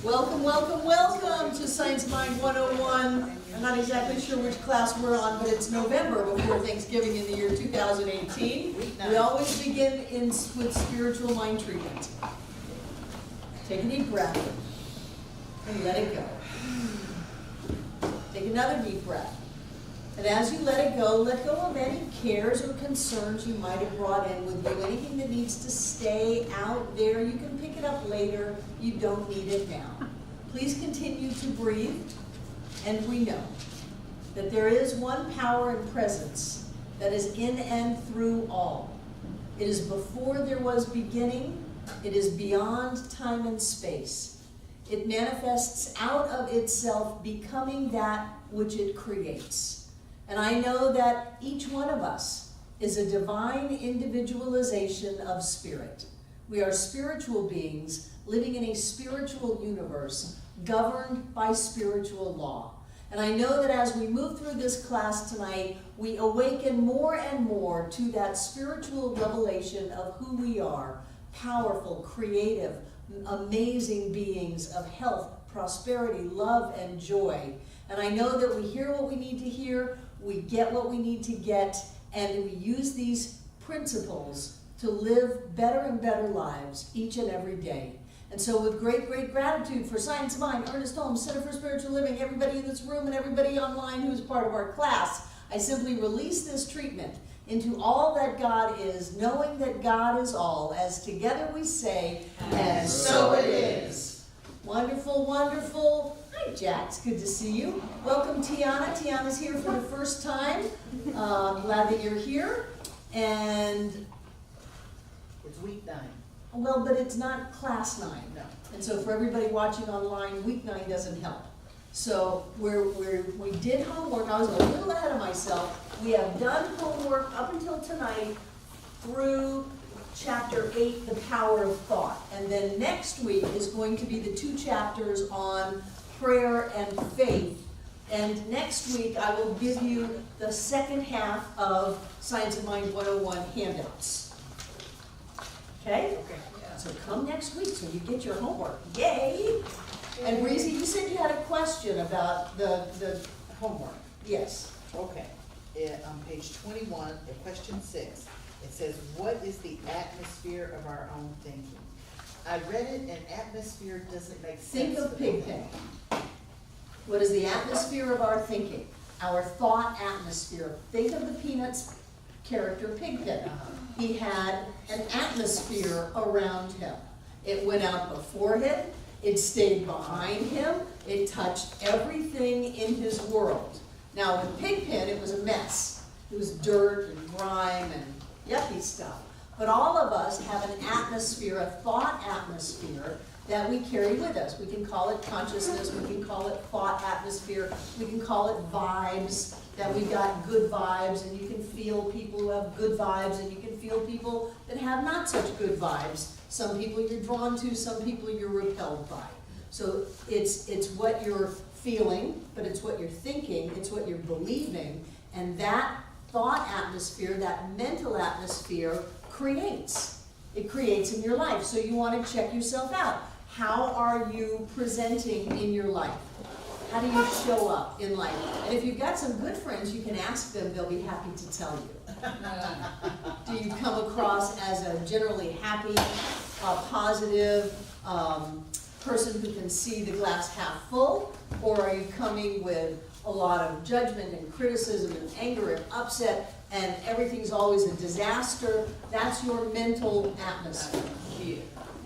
Welcome, welcome, welcome to Science Mind 101. I'm not exactly sure which class we're on, but it's November before Thanksgiving in the year 2018. We always begin with spiritual mind treatment. Take a deep breath and let it go. Take another deep breath. And as you let it go, let go of any cares or concerns you might have brought in with you. Anything that needs to stay out there, you can pick it up later. You don't need it now. Please continue to breathe. And we know that there is one power and presence that is in and through all. It is before there was beginning. It is beyond time and space. It manifests out of itself, becoming that which it creates. And I know that each one of us is a divine individualization of spirit. We are spiritual beings living in a spiritual universe governed by spiritual law. And I know that as we move through this class tonight, we awaken more and more to that spiritual revelation of who we are, powerful, creative, amazing beings of health, prosperity, love, and joy. And I know that we hear what we need to hear, we get what we need to get, and we use these principles to live better and better lives each and every day. And so with great, great gratitude for Science Mind, Ernest Holmes, Center for Spiritual Living, everybody in this room and everybody online who's part of our class, I simply release this treatment into all that God is, knowing that God is all, as together we say, and so it is. Wonderful, wonderful. Hi, Jax. Good to see you. Welcome, Tiana. Tiana's here for the first time. Glad that you're here. And it's week 9. Well, but it's not class 9. No. And so for everybody watching online, week 9 doesn't help. So we did homework. I was a little ahead of myself. We have done homework up until tonight through Chapter 8, The Power of Thought. And then next week is going to be the 2 chapters on prayer and faith. And next week I will give you the second half of Science of Mind 101 handouts. Okay? Okay. Yeah. So come next week so you get your homework. Yay! And Breezy, you said you had a question about the Homework. yes. Okay. On page 21, the question 6, it says, what is the atmosphere of our own thinking? I read it, and atmosphere doesn't make sense. Think of to me. Pigpen. What is the atmosphere of our thinking? Our thought atmosphere. Think of the Peanuts character Pigpen. He had an atmosphere around him. It went out before him. It stayed behind him. It touched everything in his world. Now with Pigpen, it was a mess. It was dirt and grime and yucky stuff. But all of us have an atmosphere, a thought atmosphere that we carry with us. We can call it consciousness, we can call it thought atmosphere, we can call it vibes, that we got good vibes, and you can feel people who have good vibes, and you can feel people that have not such good vibes. Some people you're drawn to, some people you're repelled by. So it's what you're feeling, but it's what you're thinking, it's what you're believing, and that thought atmosphere, that mental atmosphere creates. It creates in your life. So you want to check yourself out. How are you presenting in your life? How do you show up in life? And if you've got some good friends, you can ask them, they'll be happy to tell you. Do you come across as a generally happy, positive person who can see the glass half full? Or are you coming with a lot of judgment and criticism and anger and upset, and everything's always a disaster? That's your mental atmosphere.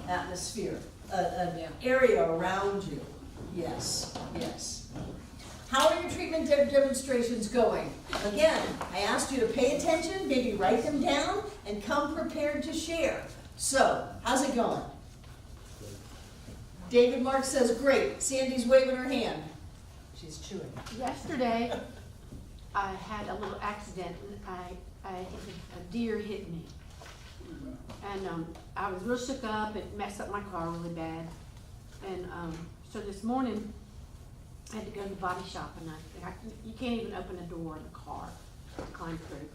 Atmosphere. An area around you. Yes, yes. How are your treatment demonstrations going? Again, I asked you to pay attention, maybe write them down, and come prepared to share. So, how's it going? David Mark says, great. Sandy's waving her hand. She's chewing. Yesterday, I had a little accident. A deer hit me. And I was real shook up. It messed up my car really bad. And so this morning, I had to go to the body shop, and you can't even open a door in a car to climb through.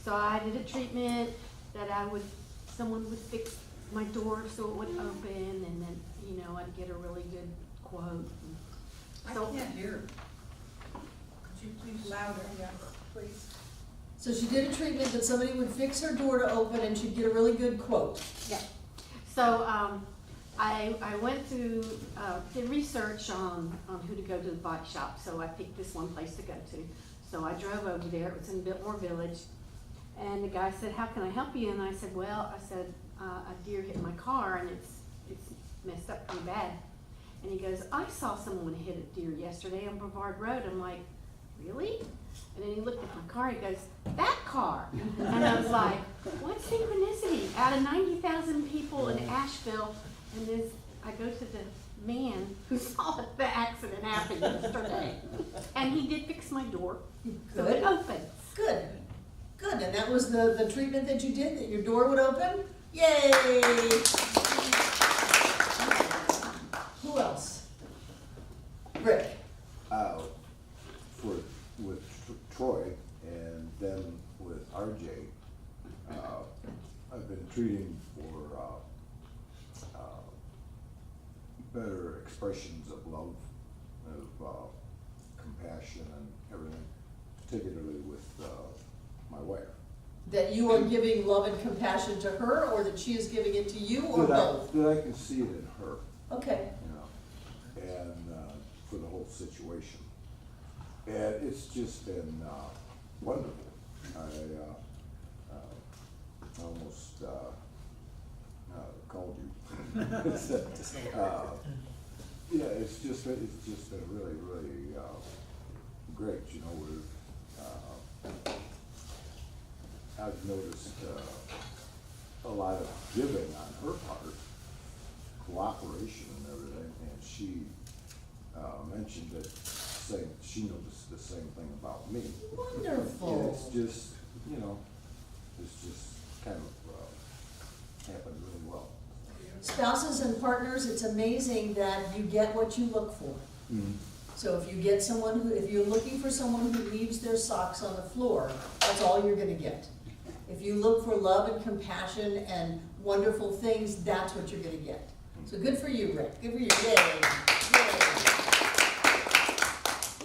So I did a treatment that someone would fix my door so it would open, and then, I'd get a really good quote. I So- can't hear. Could you please? Louder, yeah, please. So she did a treatment that somebody would fix her door to open and she'd get a really good quote. Yeah. So, I went through, did research on who to go to the bike shop, so I picked this one place to go to. So I drove over there, it was in Biltmore Village, and the guy said, "How can I help you?" And I said, "Well," I said, "a deer hit my car and it's messed up pretty bad." And he goes, "I saw someone hit a deer yesterday on Brevard Road." I'm like, "Really?" And then he looked at my car, he goes, "That car." And I was like, what synchronicity? Out of 90,000 people in Asheville, and this, I go to the man who saw the accident happen yesterday. And he did fix my door, so it Good, opens. good, good. And that was the treatment that you did, that your door would open? Yay! Who else? Rick? With Troy and then with RJ, I've been treating for better expressions of love, of compassion and everything, particularly with my wife. That you are giving love and compassion to her, or that she is giving it to you, or both? That I can see it in her, Okay, you know, and for the whole situation. And it's just been wonderful. I almost called you. Yeah, it's just been really, really great. You know, I've noticed a lot of giving on her part, cooperation and everything, and she mentioned that she noticed the same thing about me. And wonderful. it's just, you know, it's just kind of happened really well. Spouses and partners, it's amazing that you get what you look for. So if you get someone who, if you're looking for someone who leaves their socks on the floor, that's all you're gonna get. If you look for love and compassion and wonderful things, that's what you're gonna get. So good for you, Rick. Good for you. Yay. Yay.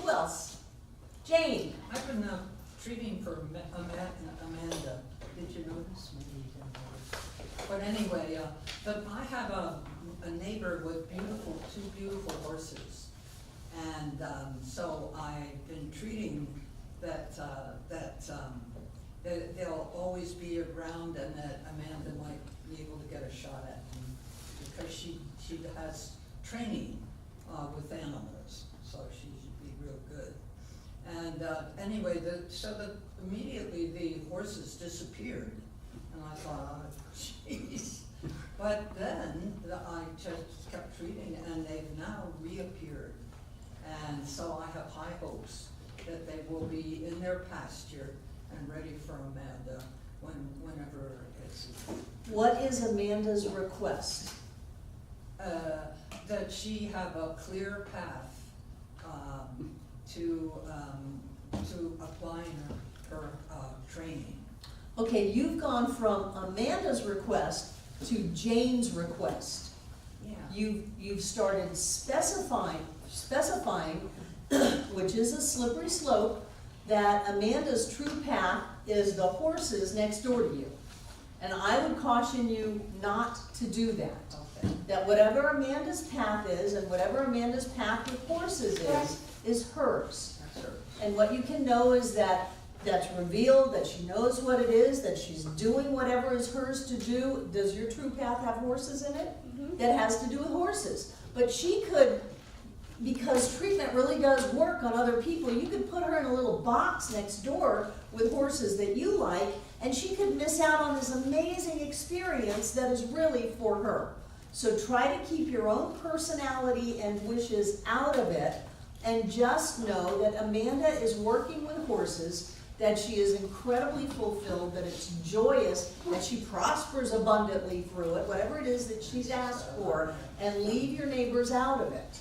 Who else? Jane. I've been treating for Amanda. Did you notice? Maybe you didn't notice. But anyway, but I have a neighbor with two beautiful horses. And so I've been treating that they'll always be around and that Amanda might be able to get a shot at them because she has training with animals, so she should be real good. And anyway, immediately the horses disappeared, and I thought, oh, jeez. But then I just kept treating, and they've now reappeared. And so I have high hopes that they will be in their pasture and ready for Amanda whenever it's. What is Amanda's request? That she have a clear path to applying her training. Okay, you've gone from Amanda's request to Jane's request. Yeah. You've started specifying, which is a slippery slope, that Amanda's true path is the horses next door to you. And I would caution you not to do that. Okay. That whatever Amanda's path is, and whatever Amanda's path with horses is hers. That's her. And what you can know is that that's revealed, that she knows what it is, that she's doing whatever is hers to do. Does your true path have horses in it? That has to do with horses. But she could, because treatment really does work on other people, you could put her in a little box next door with horses that you like, and she could miss out on this amazing experience that is really for her. So try to keep your own personality and wishes out of it, and just know that Amanda is working with horses, that she is incredibly fulfilled, that it's joyous, that she prospers abundantly through it, whatever it is that she's asked for, and leave your neighbors out of it.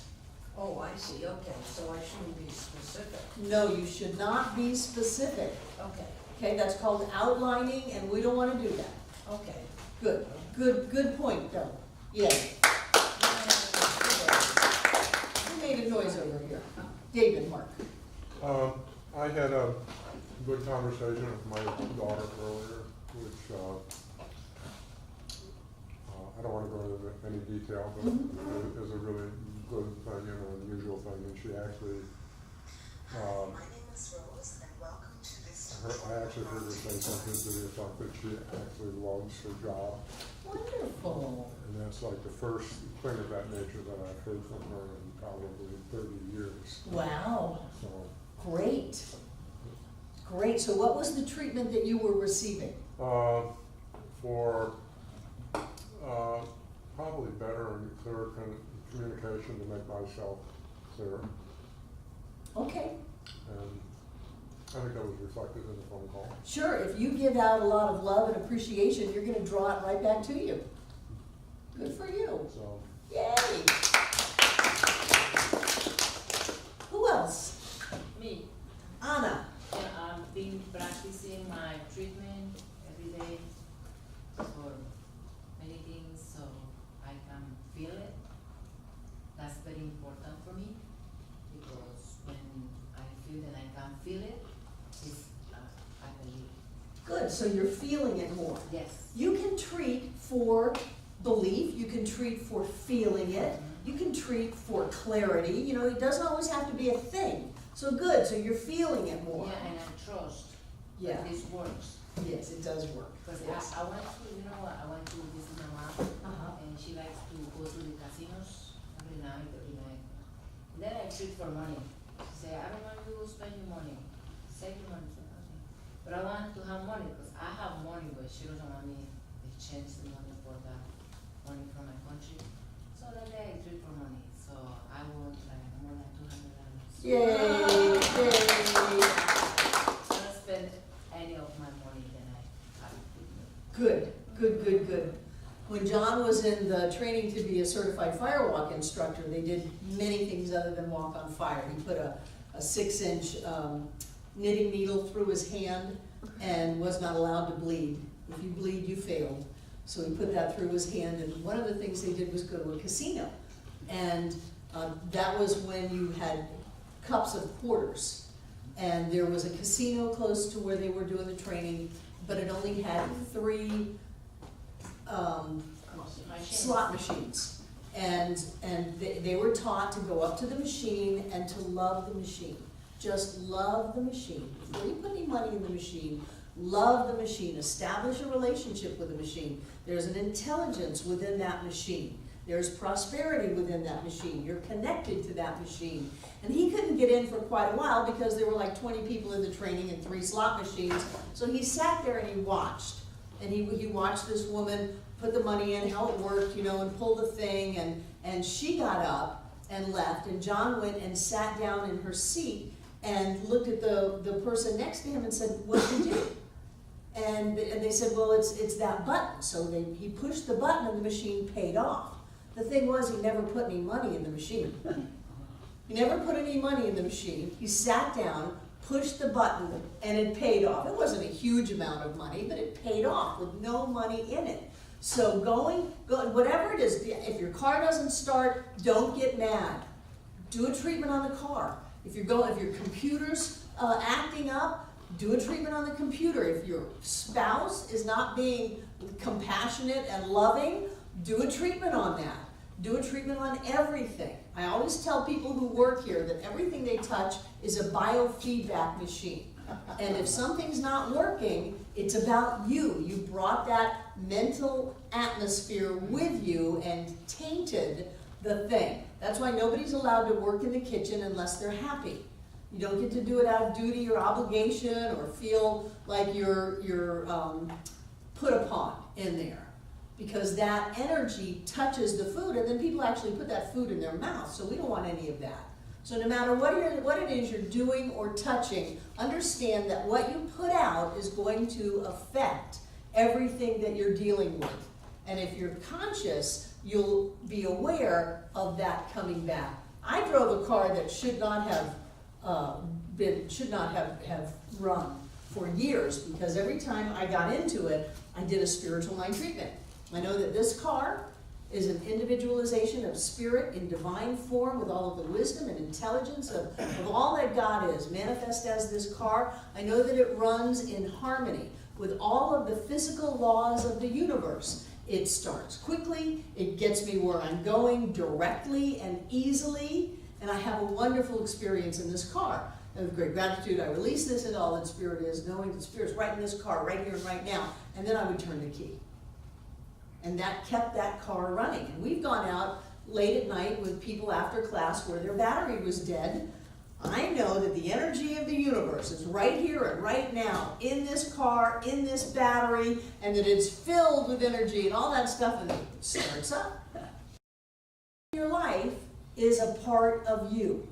Oh, I see, okay, so I shouldn't be specific. No, you should not be specific. Okay, Okay, that's called outlining, and we don't want to do that. okay. Good point, though. Yes. David, Mark. I had a good conversation with my daughter earlier, which, I don't wanna go into any detail, but it is a really good thing and an unusual thing, and she actually, My name is Rose, and welcome to this. I actually heard her say something to the effect that she actually loves her job, Wonderful. and that's like the first thing of that nature that I've heard from her in probably 30 years, Wow, so. great. Great, so what was the treatment that you were receiving? For probably better and clearer communication to make myself clearer. Okay, And I think that was reflected in the phone call. sure, if you give out a lot of love and appreciation, you're gonna draw it right back to you. Good for you. So, Yay! Who else? Me, Anna. yeah, I've been practicing my treatment every day for many things, so I can feel it. That's very important for me, because when I feel that I can feel it, it's, I believe. Good, so you're feeling it more. Yes. You can treat for belief, you can treat for feeling it, you can treat for clarity, you know, it doesn't always have to be a thing. So good, so you're feeling it more. Yeah, and I trust Yeah. that this works. Yes, it does work. Because Yes. I went to, you know what, I went to visit my mom, Uh-huh. and she likes to go to the casinos every night. And then I treat for money. She say, I don't want you to spend your money, save your money. So, okay. But I want to have money, because I have money, but she doesn't want me to exchange the money for the money from my country. So that day I treat for money, so I want like more than $200. Yay, yay. I don't spend any of my money that I have with me. Good, good, good, good. When John was in the training to be a certified firewalk instructor, they did many things other than walk on fire. He put a 6-inch knitting needle through his hand and was not allowed to bleed. If you bleed, you failed. So he put that through his hand, and one of the things they did was go to a casino. And that was when you had cups of quarters. And there was a casino close to where they were doing the training, but it only had 3 slot machines. And they were taught to go up to the machine and to love the machine. Just love the machine. Before you put any money in the machine, love the machine. Establish a relationship with the machine. There's an intelligence within that machine. There's prosperity within that machine. You're connected to that machine. And he couldn't get in for quite a while because there were like 20 people in the training and 3 slot machines. So he sat there and he watched. And he watched this woman put the money in, how it worked, you know, and pull the thing. And she got up and left. And John went and sat down in her seat and looked at the person next to him and said, "What did you do?" And they said, "Well, it's that button." So he pushed the button and the machine paid off. The thing was, he never put any money in the machine. He never put any money in the machine. He sat down, pushed the button, and it paid off. It wasn't a huge amount of money, but it paid off with no money in it. So whatever it is, if your car doesn't start, don't get mad. Do a treatment on the car. If your computer's acting up, do a treatment on the computer. If your spouse is not being compassionate and loving, do a treatment on that. Do a treatment on everything. I always tell people who work here that everything they touch is a biofeedback machine. And if something's not working, it's about you. You brought that mental atmosphere with you and tainted the thing. That's why nobody's allowed to work in the kitchen unless they're happy. You don't get to do it out of duty or obligation or feel like you're put upon in there. Because that energy touches the food, and then people actually put that food in their mouth, so we don't want any of that. So no matter what it is you're doing or touching, understand that what you put out is going to affect everything that you're dealing with. And if you're conscious, you'll be aware of that coming back. I drove a car that should not have run for years, because every time I got into it, I did a spiritual mind treatment. I know that this car is an individualization of spirit in divine form with all of the wisdom and intelligence of all that God is, manifest as this car. I know that it runs in harmony with all of the physical laws of the universe. It starts quickly, it gets me where I'm going directly and easily, and I have a wonderful experience in this car. And with great gratitude, I release this into all that Spirit is, knowing that Spirit's right in this car, right here and right now, and then I would turn the key. And that kept that car running. And we've gone out late at night with people after class where their battery was dead. I know that the energy of the universe is right here and right now in this car, in this battery, and that it's filled with energy and all that stuff, and it starts up. Your life is a part of you.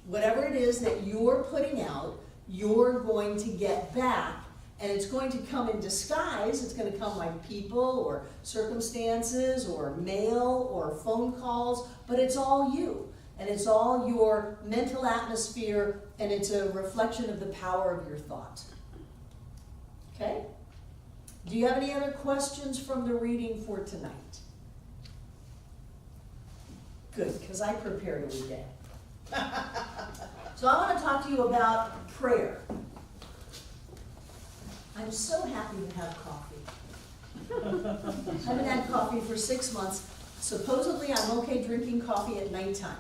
Whatever it is that you're putting out, you're going to get back. And it's going to come in disguise. It's going to come like people or circumstances or mail or phone calls, but it's all you. And it's all your mental atmosphere, and it's a reflection of the power of your thought. Okay? Do you have any other questions from the reading for tonight? Good, because I prepared every day. So I want to talk to you about prayer. I'm so happy to have coffee. I haven't had coffee for 6 months. Supposedly I'm okay drinking coffee at nighttime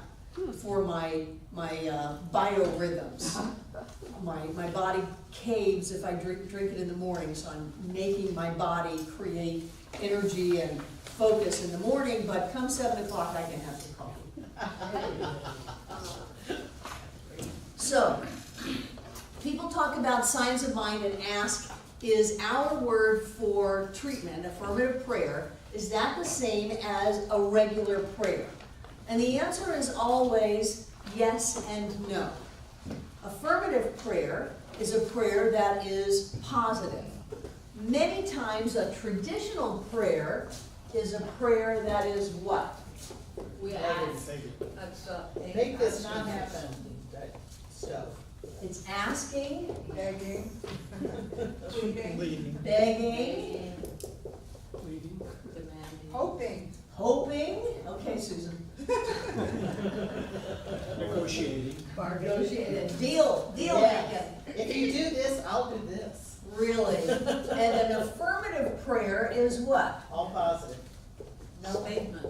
for my biorhythms. My body caves if I drink it in the morning, so I'm making my body create energy and focus in the morning, but come 7 o'clock I can have some coffee. So, people talk about signs of mind and ask, is our word for treatment, affirmative prayer, is that the same as a regular prayer? And the answer is always yes and no. Affirmative prayer is a prayer that is positive. Many times a traditional prayer is a prayer that is what? We ask. That's, Make this not happen, that stuff. It's asking, Begging. Leading. begging, Demanding. Hoping. hoping. Okay, Susan. Negotiating. Negotiating. Deal Yes. making. If you do this, I'll do this. Really. And an affirmative prayer is what? All positive. No pavement.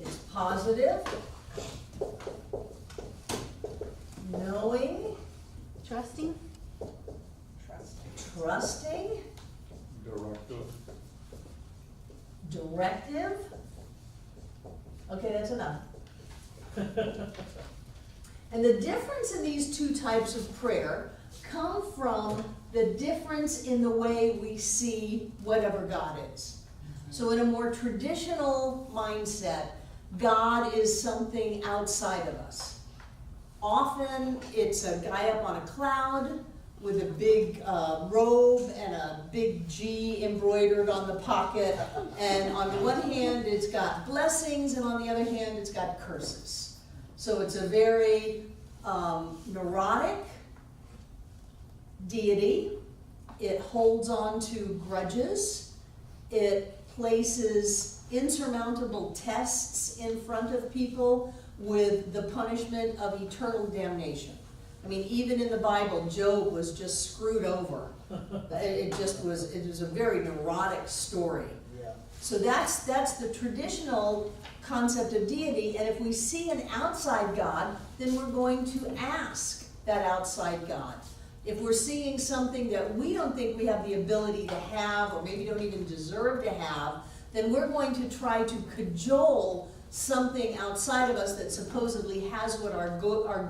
It's positive, knowing, Trusting? Trusting. trusting, Directive. directive. Okay, that's enough. And the difference in these two types of prayer come from the difference in the way we see whatever God is. So in a more traditional mindset, God is something outside of us. Often it's a guy up on a cloud with a big robe and a big G embroidered on the pocket. And on the one hand, it's got blessings, and on the other hand, it's got curses. So it's a very neurotic deity. It holds on to grudges. It places insurmountable tests in front of people with the punishment of eternal damnation. I mean, even in the Bible, Job was just screwed over. It was a very neurotic story. Yeah. So that's the traditional concept of deity, and if we see an outside God, then we're going to ask that outside God. If we're seeing something that we don't think we have the ability to have, or maybe don't even deserve to have, then we're going to try to cajole something outside of us that supposedly has what our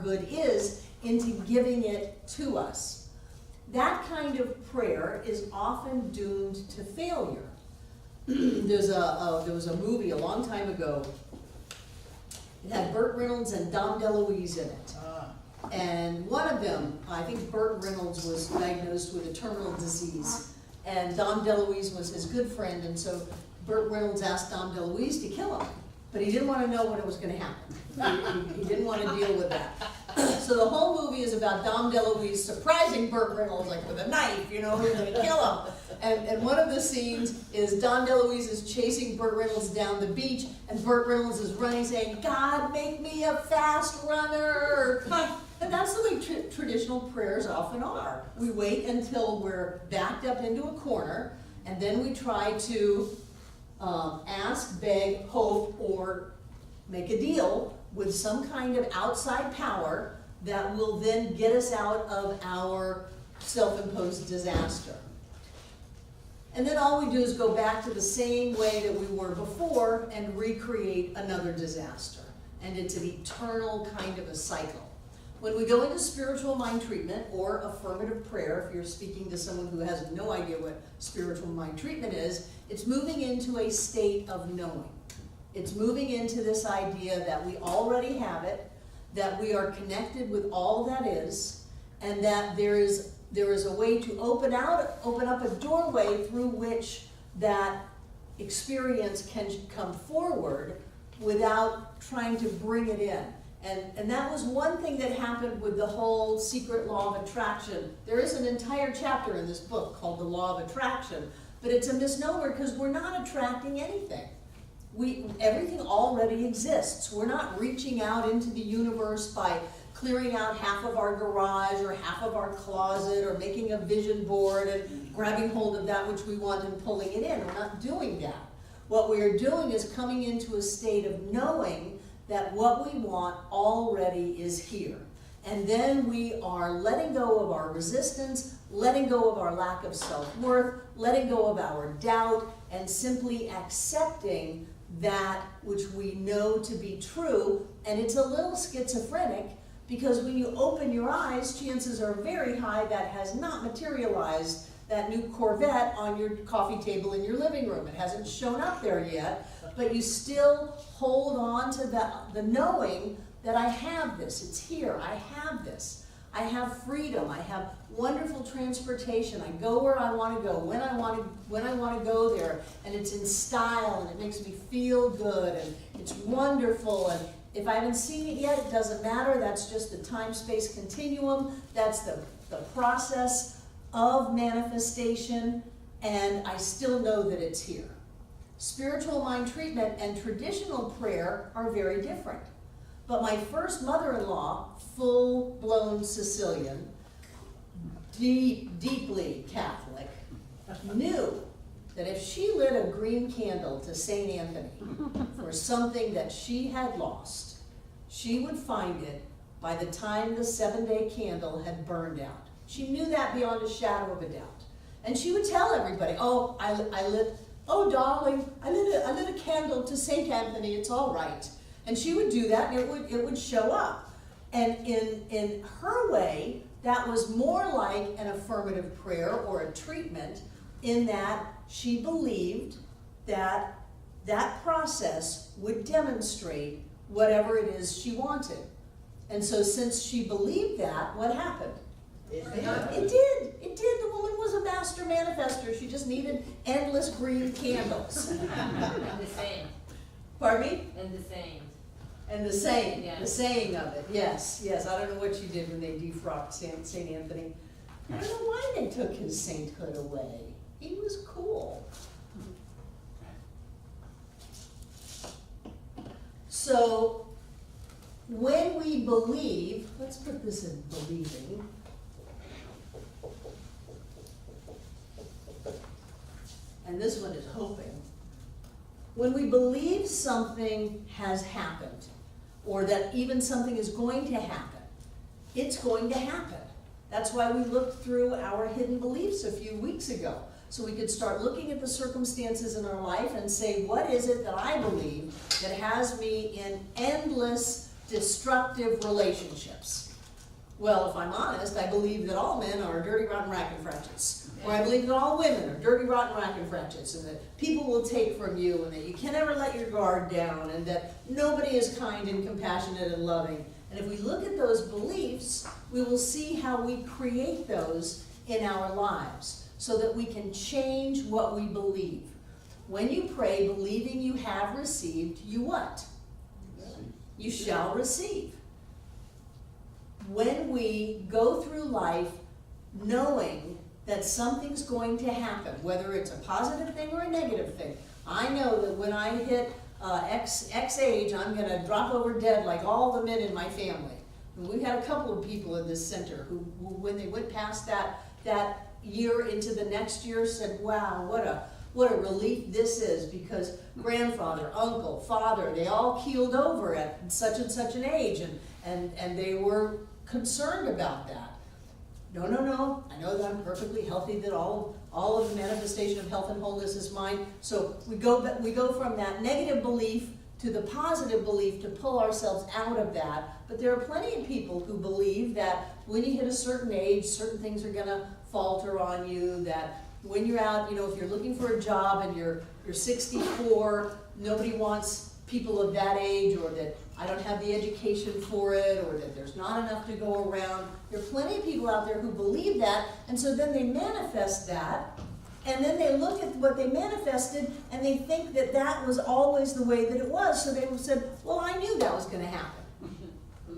good is into giving it to us. That kind of prayer is often doomed to failure. There was a movie a long time ago. It had Burt Reynolds and Dom DeLuise in it. And one of them, I think Burt Reynolds, was diagnosed with a terminal disease. And Dom DeLuise was his good friend, and so Burt Reynolds asked Dom DeLuise to kill him. But he didn't want to know when it was going to happen. He didn't want to deal with that. So the whole movie is about Dom DeLuise surprising Burt Reynolds, like with a knife, you know, who's gonna kill him. And one of the scenes is Dom DeLuise is chasing Burt Reynolds down the beach, and Burt Reynolds is running saying, God, make me a fast runner. And that's the way traditional prayers often are. We wait until we're backed up into a corner, and then we try to ask, beg, hope, or make a deal with some kind of outside power that will then get us out of our self-imposed disaster. And then all we do is go back to the same way that we were before and recreate another disaster. And it's an eternal kind of a cycle. When we go into spiritual mind treatment or affirmative prayer, if you're speaking to someone who has no idea what spiritual mind treatment is, it's moving into a state of knowing. It's moving into this idea that we already have it, that we are connected with all that is, and that there is a way to open up a doorway through which that experience can come forward without trying to bring it in. And that was one thing that happened with the whole secret law of attraction. There is an entire chapter in this book called The Law of Attraction, but it's a misnomer because we're not attracting anything. Everything already exists. We're not reaching out into the universe by clearing out half of our garage or half of our closet or making a vision board and grabbing hold of that which we want and pulling it in. We're not doing that. What we are doing is coming into a state of knowing that what we want already is here. And then we are letting go of our resistance, letting go of our lack of self-worth, letting go of our doubt, and simply accepting that which we know to be true. And it's a little schizophrenic because when you open your eyes, chances are very high that has not materialized, that new Corvette on your coffee table in your living room. It hasn't shown up there yet, but you still hold on to the knowing that I have this. It's here. I have this. I have freedom. I have wonderful transportation. I go where I want to go, when I want to go there, and it's in style, and it makes me feel good, and it's wonderful. And if I haven't seen it yet, it doesn't matter. That's just the time-space continuum. That's the process of manifestation, and I still know that it's here. Spiritual mind treatment and traditional prayer are very different. But my first mother-in-law, full-blown Sicilian, deeply Catholic, knew that if she lit a green candle to St. Anthony for something that she had lost, she would find it by the time the 7-day candle had burned out. She knew that beyond a shadow of a doubt. And she would tell everybody, oh, darling, I lit a candle to St. Anthony, it's all right. And she would do that, and it would show up. And in her way, that was more like an affirmative prayer or a treatment, in that she believed that that process would demonstrate whatever it is she wanted. And so since she believed that, what happened? It did. It did. The woman was a master manifester. She just needed endless green candles. And the same, Pardon me? and the same. And the saying, Yeah. the saying of it, yes, yes. I don't know what she did when they defrocked St. Anthony. I don't know why they took his sainthood away. He was cool. So, when we believe, let's put this in believing. And this one is hoping. When we believe something has happened, or that even something is going to happen, it's going to happen. That's why we looked through our hidden beliefs a few weeks ago. So we could start looking at the circumstances in our life and say, what is it that I believe that has me in endless destructive relationships? Well, if I'm honest, I believe that all men are dirty, rotten rackenfratches. Or I believe that all women are dirty, rotten rackenfratches, and that people will take from you, and that you can never let your guard down, and that nobody is kind and compassionate and loving. And if we look at those beliefs, we will see how we create those in our lives so that we can change what we believe. When you pray, believing you have received, you what? You shall receive. when we go through life knowing that something's going to happen, whether it's a positive thing or a negative thing. I know that when I hit X age, I'm gonna drop over dead like all the men in my family. And we've had a couple of people in this center who when they went past that year into the next year, said, wow, what a relief this is, because grandfather, uncle, father, they all keeled over at such and such an age, and they were concerned about that. No, I know that I'm perfectly healthy, that all of the manifestation of health and wholeness is mine. So we go from that negative belief to the positive belief to pull ourselves out of that. But there are plenty of people who believe that when you hit a certain age, certain things are gonna falter on you, that when you're out, if you're looking for a job and you're 64, nobody wants people of that age, or that I don't have the education for it, or that there's not enough to go around. There are plenty of people out there who believe that, and so then they manifest that, and then they look at what they manifested, and they think that that was always the way that it was, so they said, well, I knew that was gonna happen.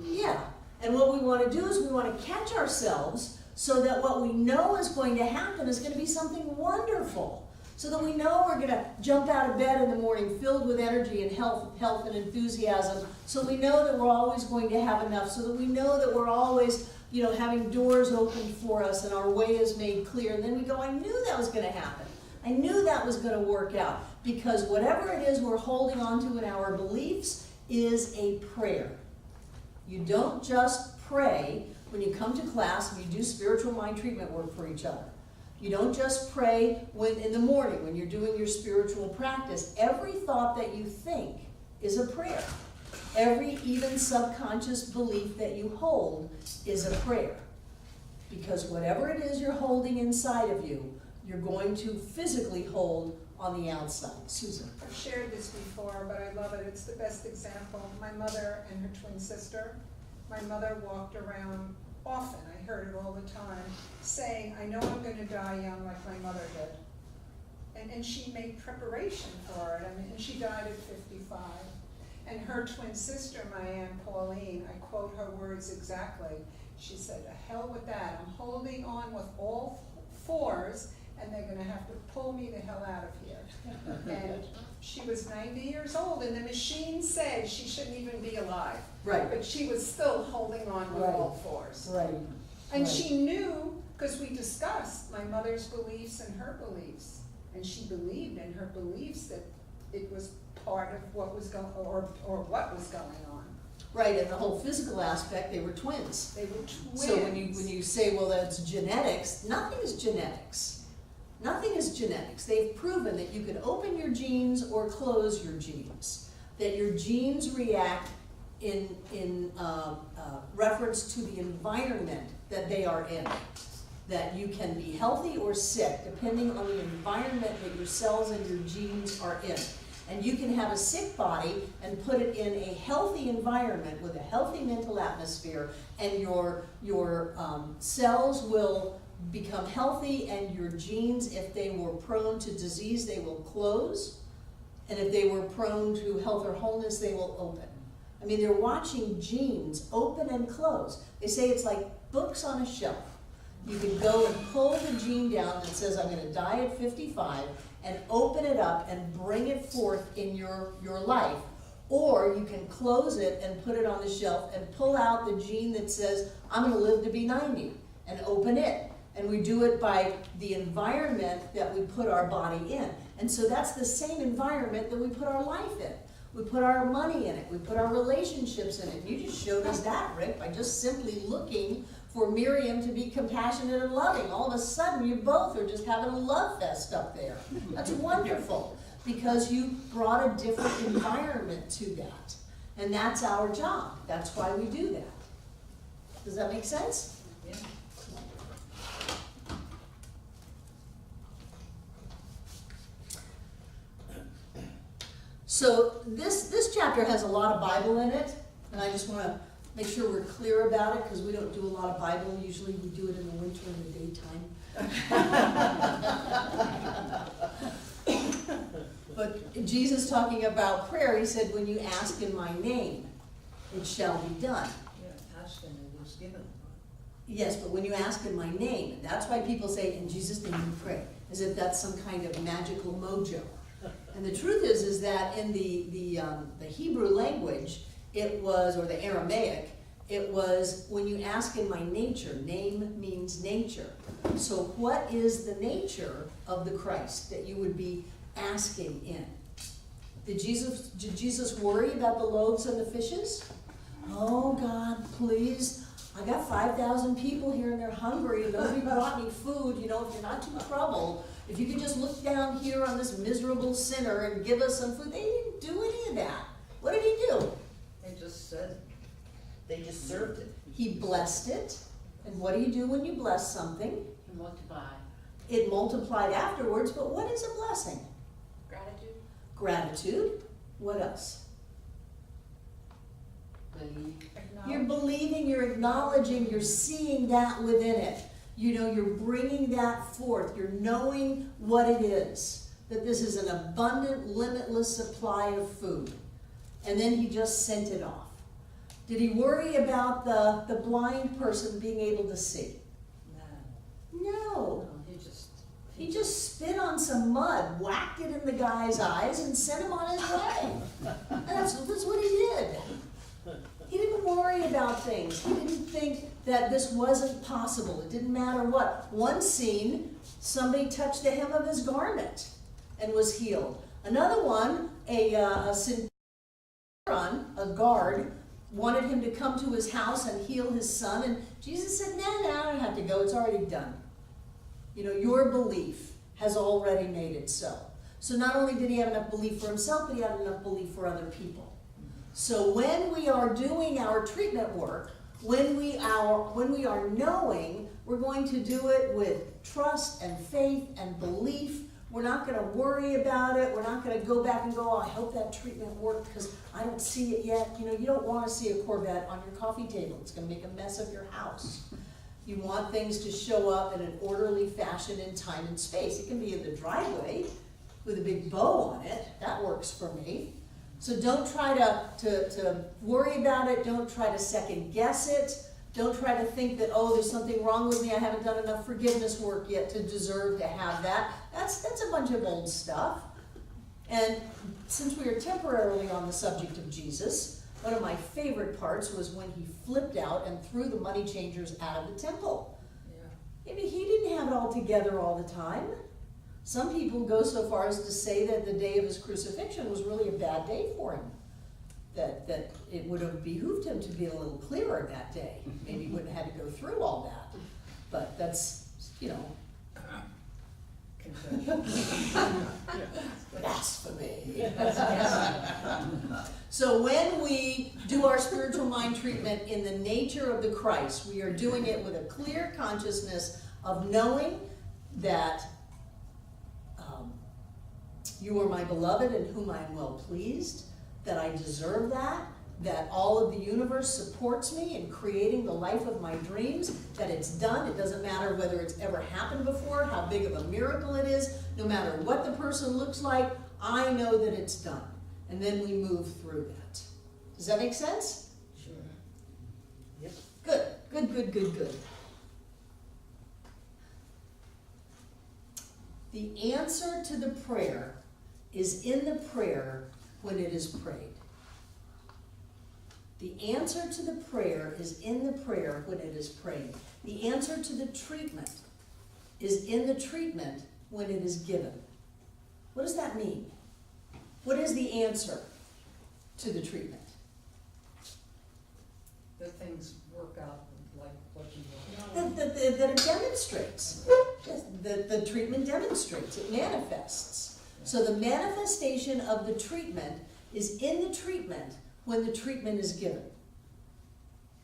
Yeah, and what we wanna do is we wanna catch ourselves so that what we know is going to happen is gonna be something wonderful. So that we know we're gonna jump out of bed in the morning filled with energy and health and enthusiasm. So we know that we're always going to have enough. So that we know that we're always, having doors open for us and our way is made clear. And then we go, I knew that was gonna happen. I knew that was gonna work out. Because whatever it is we're holding on to in our beliefs is a prayer. You don't just pray when you come to class and you do spiritual mind treatment work for each other. You don't just pray in the morning when you're doing your spiritual practice. Every thought that you think is a prayer. Every even subconscious belief that you hold is a prayer. Because whatever it is you're holding inside of you, you're going to physically hold on the outside. Susan. I've shared this before, but I love it. It's the best example. My mother and her twin sister. My mother walked around often, I heard it all the time, saying, I know I'm gonna die young like my mother did. And she made preparation for it, and she died at 55. And her twin sister, my Aunt Pauline, I quote her words exactly, she said, to hell with that, I'm holding on with all fours, and they're gonna have to pull me the hell out of here. And she was 90 years old, and the machine said she shouldn't even be alive. Right. But she was still holding on with all fours. Right. And she knew, because we discussed my mother's beliefs and her beliefs, and she believed in her beliefs that it was part of what was going, or what was going on. Right, and the whole physical aspect, they were twins. They were twins. So when you say, well, that's genetics, nothing is genetics. Nothing is genetics. They've proven that you can open your genes or close your genes. That your genes react in reference to the environment that they are in. That you can be healthy or sick depending on the environment that your cells and your genes are in. And you can have a sick body and put it in a healthy environment with a healthy mental atmosphere, and your cells will become healthy, and your genes, if they were prone to disease, they will close. And if they were prone to health or wholeness, they will open. I mean, they're watching genes open and close. They say it's like books on a shelf. You can go and pull the gene down that says, I'm gonna die at 55, and open it up and bring it forth in your life. Or you can close it and put it on the shelf and pull out the gene that says, I'm gonna live to be 90, and open it. And we do it by the environment that we put our body in. And so that's the same environment that we put our life in. We put our money in it, we put our relationships in it. You just showed us that, Rick, by just simply looking for Miriam to be compassionate and loving. All of a sudden, you both are just having a love fest up there. That's wonderful, because you brought a different environment to that. And that's our job. That's why we do that. Does that make sense? Yeah. So this chapter has a lot of Bible in it, and I just want to make sure we're clear about it, because we don't do a lot of Bible. Usually we do it in the winter in the daytime. But Jesus talking about prayer, he said, when you ask in my name, it shall be done. Yeah, asked and it was given. Yes, but when you ask in my name, that's why people say, in Jesus' name we pray, as if that's some kind of magical mojo. And the truth is that in the Hebrew language, it was, or the Aramaic, it was when you ask in my nature, name means nature. So what is the nature of the Christ that you would be asking in? Did Jesus worry about the loaves and the fishes? Oh God, please, I got 5,000 people here and they're hungry and nobody brought me food. You know, if you're not too troubled, if you could just look down here on this miserable sinner and give us some food. They didn't do any of that. What did he do? They just said, They just served it. He blessed it. And what do you do when you bless something? You multiply. It multiplied afterwards, but what is a blessing? Gratitude. Gratitude. What else? Believe. You're believing, you're acknowledging, you're seeing that within it. You know, you're bringing that forth. You're knowing what it is. That this is an abundant, limitless supply of food. And then he just sent it off. Did he worry about the blind person being able to see? no, No. he He just spit on some mud, whacked it in the guy's eyes, and sent him on his way. And that's what he did. He didn't worry about things. He didn't think that this wasn't possible. It didn't matter what. One scene, somebody touched the hem of his garment and was healed. Another one, a centurion, a guard, wanted him to come to his house and heal his son. And Jesus said, no, I don't have to go. It's already done. You know, your belief has already made it so. So not only did he have enough belief for himself, but he had enough belief for other people. So when we are doing our treatment work, when we are knowing, we're going to do it with trust and faith and belief. We're not going to worry about it. We're not going to go back and go, oh, I hope that treatment worked because I don't see it yet. You know, you don't want to see a Corvette on your coffee table. It's going to make a mess of your house. You want things to show up in an orderly fashion in time and space. It can be in the driveway with a big bow on it. That works for me. So don't try to worry about it. Don't try to second guess it. Don't try to think that, oh, there's something wrong with me. I haven't done enough forgiveness work yet to deserve to have that. That's a bunch of old stuff. And since we are temporarily on the subject of Jesus, one of my favorite parts was when he flipped out and threw the money changers out of the temple. yeah. Maybe he didn't have it all together all the time. Some people go so far as to say that the day of his crucifixion was really a bad day for him. That it would have behooved him to be a little clearer that day. Maybe he wouldn't have had to go through all that. But that's, you know, Confession. blasphemy. So when we do our spiritual mind treatment in the nature of the Christ, we are doing it with a clear consciousness of knowing that you are my beloved in whom I am well pleased, that I deserve that all of the universe supports me in creating the life of my dreams, that it's done. It doesn't matter whether it's ever happened before, how big of a miracle it is, no matter what the person looks like, I know that it's done. And then we move through that. Does that make sense? Sure. Yep. Good. The answer to the prayer is in the prayer when it is prayed. The answer to the prayer is in the prayer when it is prayed. The answer to the treatment is in the treatment when it is given. What does that mean? What is the answer to the treatment? That things work out like what you want. That it demonstrates. The treatment demonstrates. It manifests. So the manifestation of the treatment is in the treatment when the treatment is given.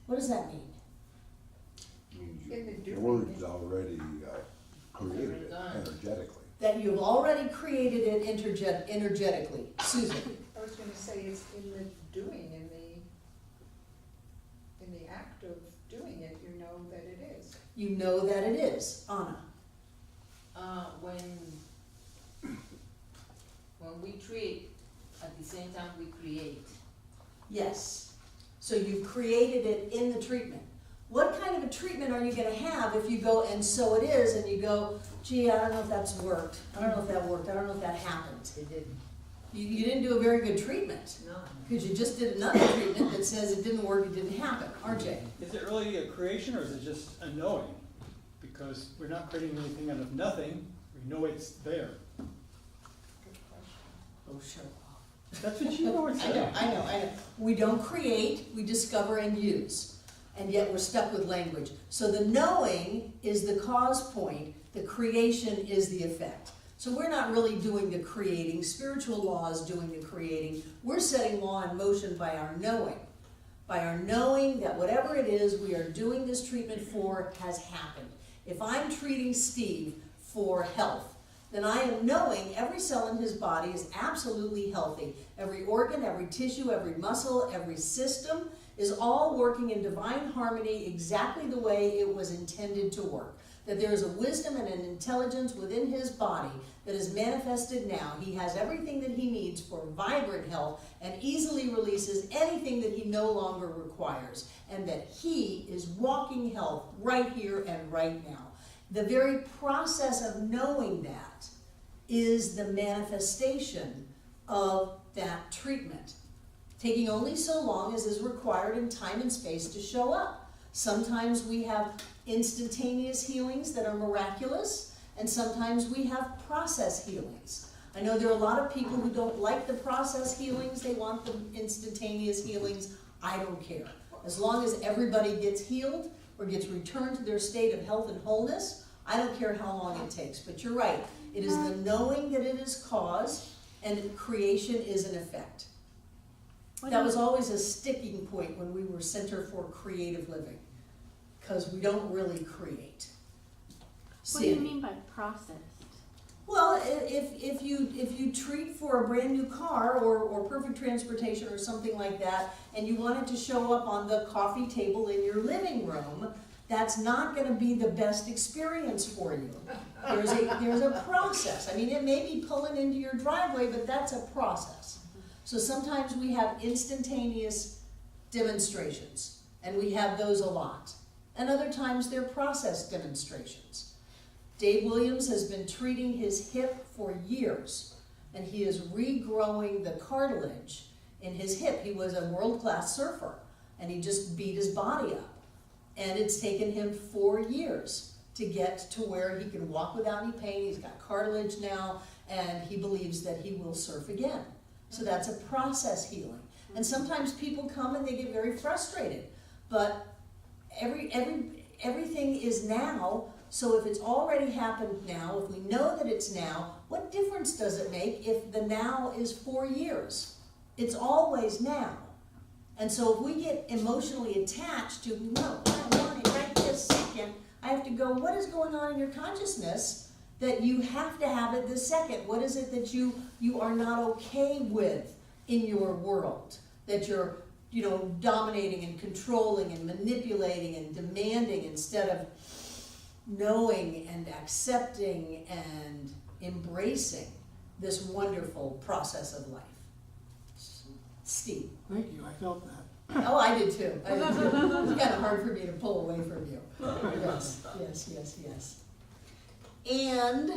What does that mean? In the The doing. word's already created it Done. energetically. That you've already created it energetically. Susan. I was gonna say it's in the doing, in the act of doing it, you know that it is. You know that it is. Anna. When we treat, at the same time we create. Yes. So you've created it in the treatment. What kind of a treatment are you gonna have if you go, and so it is, and you go, gee, I don't know if that's worked, I don't know if that worked, I don't know if that happened. It didn't. You didn't do a very good treatment, No. because you just did another treatment that says it didn't work, it didn't happen. RJ? Is it really a creation or is it just a knowing? Because we're not creating anything out of nothing, we know it's there. Oh, sure. That's what you were I saying. know, I know, I know. We don't create, we discover and use, and yet we're stuck with language. So the knowing is the cause point, the creation is the effect. So we're not really doing the creating, spiritual law is doing the creating. We're setting law in motion by our knowing. By our knowing that whatever it is we are doing this treatment for has happened. If I'm treating Steve for health, then I am knowing every cell in his body is absolutely healthy. Every organ, every tissue, every muscle, every system is all working in divine harmony exactly the way it was intended to work. That there is a wisdom and an intelligence within his body that is manifested now. He has everything that he needs for vibrant health and easily releases anything that he no longer requires. And that he is walking health right here and right now. The very process of knowing that is the manifestation of that treatment, taking only so long as is required in time and space to show up. Sometimes we have instantaneous healings that are miraculous, and sometimes we have process healings. I know there are a lot of people who don't like the process healings, they want the instantaneous healings. I don't care. As long as everybody gets healed or gets returned to their state of health and wholeness, I don't care how long it takes. But you're right, it is the knowing that it is cause, and creation is an effect. That was always a sticking point when we were Center for Creative Living, because we don't really create. What do you Sandy? mean by processed? Well, if you treat for a brand new car or perfect transportation or something like that, and you want it to show up on the coffee table in your living room, that's not going to be the best experience for you. There's a process. I mean, it may be pulling into your driveway, but that's a process. So sometimes we have instantaneous demonstrations, and we have those a lot. And other times they're process demonstrations. Dave Williams has been treating his hip for years, and he is regrowing the cartilage in his hip. He was a world-class surfer, and he just beat his body up. And it's taken him 4 years to get to where he can walk without any pain. He's got cartilage now, and he believes that he will surf again. So that's a process healing. And sometimes people come and they get very frustrated, but everything is now. So if it's already happened now, if we know that it's now, what difference does it make if the now is 4 years? It's always now. And so if we get emotionally attached to, no, I want it right this second, I have to go, what is going on in your consciousness that you have to have it this second? What is it that you are not okay with in your world? That you're, dominating and controlling and manipulating and demanding instead of knowing and accepting and embracing this wonderful process of life. Steve. Thank you, I felt that. Oh, I did too. I did too. It's kind of hard for me to pull away from you. Yes. And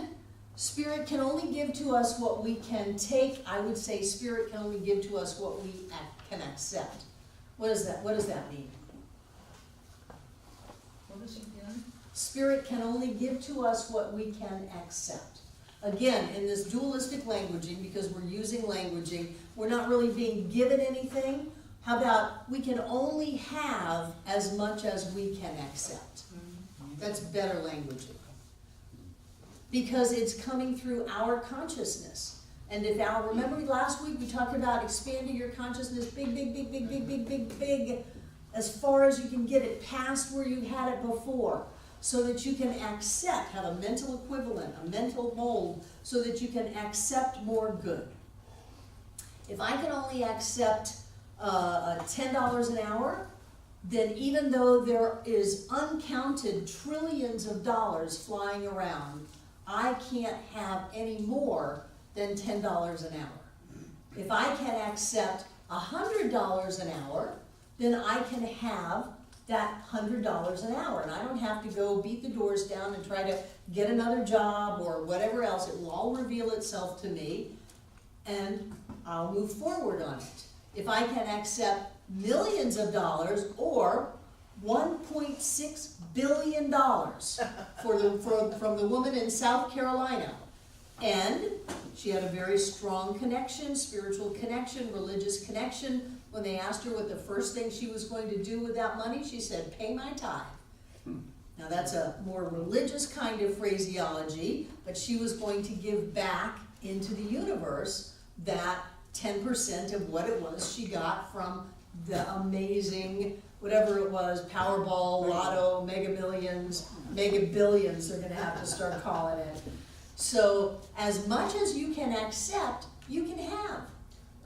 Spirit can only give to us what we can take. I would say Spirit can only give to us what we can accept. What does that mean? What is it again? Spirit can only give to us what we can accept. Again, in this dualistic languaging, because we're using languaging, we're not really being given anything. How about we can only have as much as we can accept? That's better languaging. Because it's coming through our consciousness. And remember last week we talked about expanding your consciousness big, as far as you can get it past where you had it before. So that you can accept, have a mental equivalent, a mental mold, so that you can accept more good. If I can only accept $10 an hour, then even though there is uncounted trillions of dollars flying around, I can't have any more than $10 an hour. If I can accept $100 an hour, then I can have that $100 an hour. And I don't have to go beat the doors down and try to get another job or whatever else. It will all reveal itself to me, and I'll move forward on it. If I can accept millions of dollars or $1.6 billion from the woman in South Carolina, and she had a very strong connection, spiritual connection, religious connection. When they asked her what the first thing she was going to do with that money, she said, pay my tithe. Now that's a more religious kind of phraseology, but she was going to give back into the universe that 10% of what it was she got from the amazing, whatever it was, Powerball, Lotto, Mega Millions, Mega Billions, they're gonna have to start calling it. So as much as you can accept, you can have.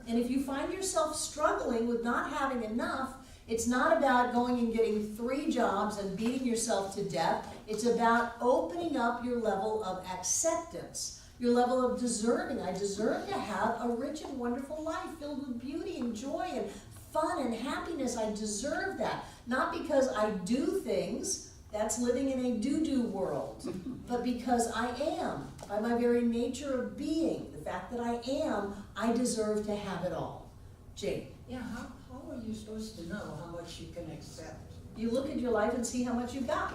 And if you find yourself struggling with not having enough, it's not about going and getting 3 jobs and beating yourself to death. It's about opening up your level of acceptance, your level of deserving. I deserve to have a rich and wonderful life filled with beauty and joy and fun and happiness. I deserve that. Not because I do things, that's living in a do-do world, but because I am. By my very nature of being, the fact that I am, I deserve to have it all. Jane? Yeah, how are you supposed to know how much you can accept? You look at your life and see how much you got.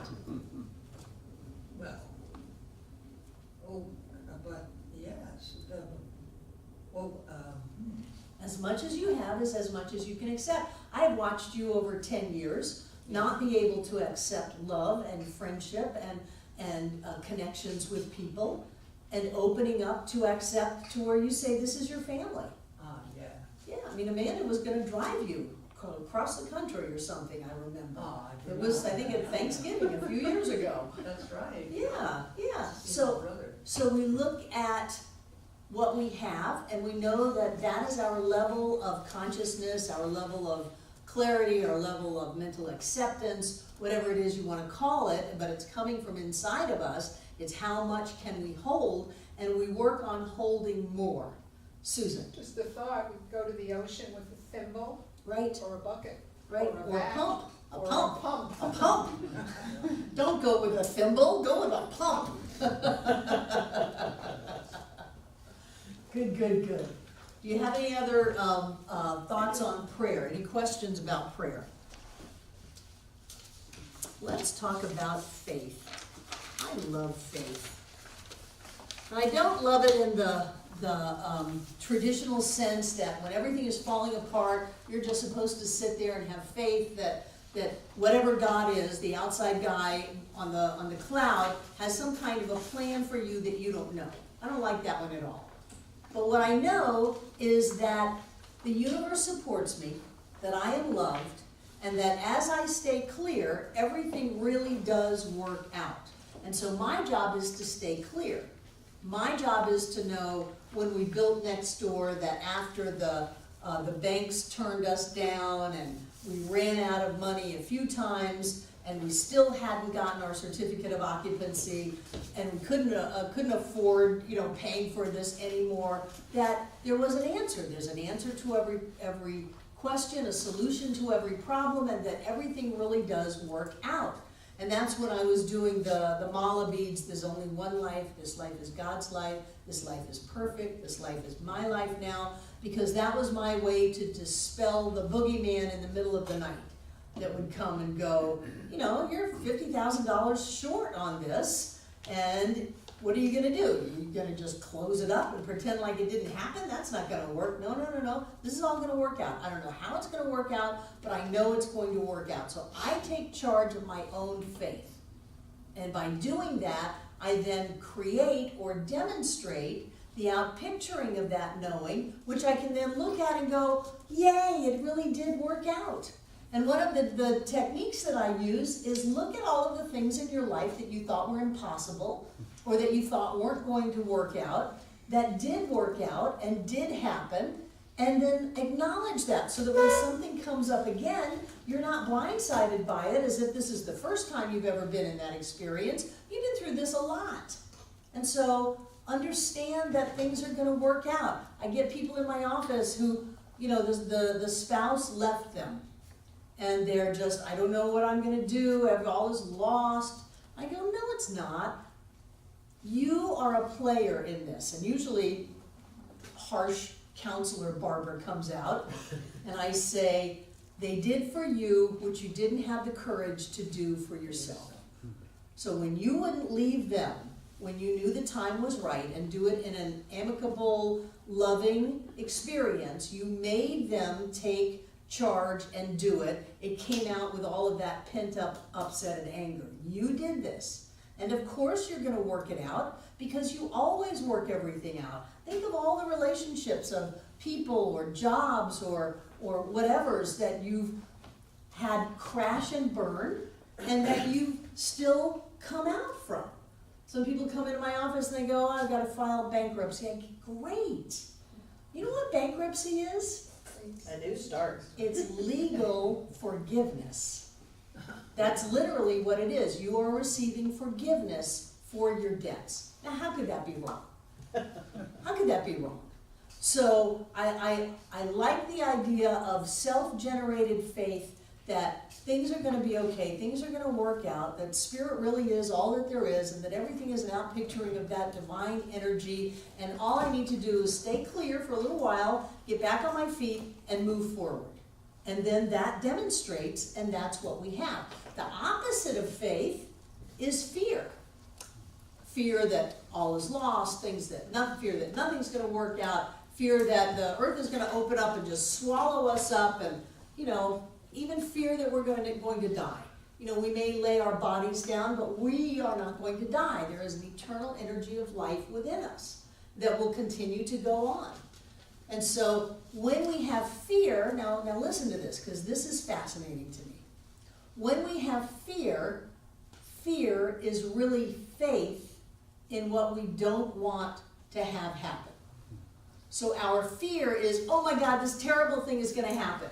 Well, but yes, As much as you have is as much as you can accept. I have watched you over 10 years not be able to accept love and friendship and connections with people, and opening up to accept to where you say this is your family. yeah. Yeah, I mean, Amanda was gonna drive you across the country or something, I remember. I It was, I think, at Thanksgiving a few years ago. That's right. Yeah, yeah. See my So, brother. so we look at what we have, and we know that that is our level of consciousness, our level of clarity, our level of mental acceptance, whatever it is you want to call it, but it's coming from inside of us. It's how much can we hold, and we work on holding more. Susan, Just the thought, we'd go to the ocean with a thimble right? or a bucket. Right, Or a or a bat. pump, a Or a pump, pump. a pump. Don't go with a thimble, go with a pump. Good, good, good. Do you have any other thoughts on prayer? Any questions about prayer? Let's talk about faith. I love faith. And I don't love it in the traditional sense that when everything is falling apart, you're just supposed to sit there and have faith that whatever God is, the outside guy on the cloud, has some kind of a plan for you that you don't know. I don't like that one at all. But what I know is that the universe supports me, that I am loved, and that as I stay clear, everything really does work out. And so my job is to stay clear. My job is to know when we built next door that after the banks turned us down and we ran out of money a few times and we still hadn't gotten our certificate of occupancy and we couldn't afford, paying for this anymore, that there was an answer. There's an answer to every question, a solution to every problem, and that everything really does work out. And that's when I was doing the mala beads. There's only one life. This life is God's life. This life is perfect. This life is my life now. Because that was my way to dispel the boogeyman in the middle of the night that would come and go, you're $50,000 short on this. And what are you going to do? Are you going to just close it up and pretend like it didn't happen? That's not going to work. No. This is all going to work out. I don't know how it's going to work out, but I know it's going to work out. So I take charge of my own faith. And by doing that, I then create or demonstrate the outpicturing of that knowing, which I can then look at and go, yay, it really did work out. And one of the techniques that I use is look at all of the things in your life that you thought were impossible or that you thought weren't going to work out, that did work out and did happen, and then acknowledge that so that when something comes up again, you're not blindsided by it as if this is the first time you've ever been in that experience. You've been through this a lot. And so understand that things are going to work out. I get people in my office who, the spouse left them. and they're just, I don't know what I'm gonna do, all is lost. I go, no, it's not. You are a player in this, and usually harsh counselor Barbara comes out, and I say, they did for you what you didn't have the courage to do for yourself. So when you wouldn't leave them, when you knew the time was right, and do it in an amicable, loving experience, you made them take charge and do it. It came out with all of that pent-up upset and anger. You did this. And of course you're gonna work it out, because you always work everything out. Think of all the relationships of people or jobs or whatever's that you've had crash and burn, and that you've still come out from. Some people come into my office and they go, oh, I've got to file bankruptcy. I go, great. You know what bankruptcy is? A new start. It's legal forgiveness. That's literally what it is. You are receiving forgiveness for your debts. Now, how could that be wrong? How could that be wrong? So I like the idea of self-generated faith that things are going to be okay, things are going to work out, that spirit really is all that there is, and that everything is an outpicturing of that divine energy, and all I need to do is stay clear for a little while, get back on my feet, and move forward. And then that demonstrates, and that's what we have. The opposite of faith is fear. Fear that all is lost, fear that nothing's going to work out, fear that the earth is going to open up and just swallow us up, and, even fear that we're going to die. We may lay our bodies down, but we are not going to die. There is an eternal energy of life within us that will continue to go on. And so when we have fear, now listen to this, because this is fascinating to me. When we have fear, fear is really faith in what we don't want to have happen. So our fear is, oh my God, this terrible thing is going to happen.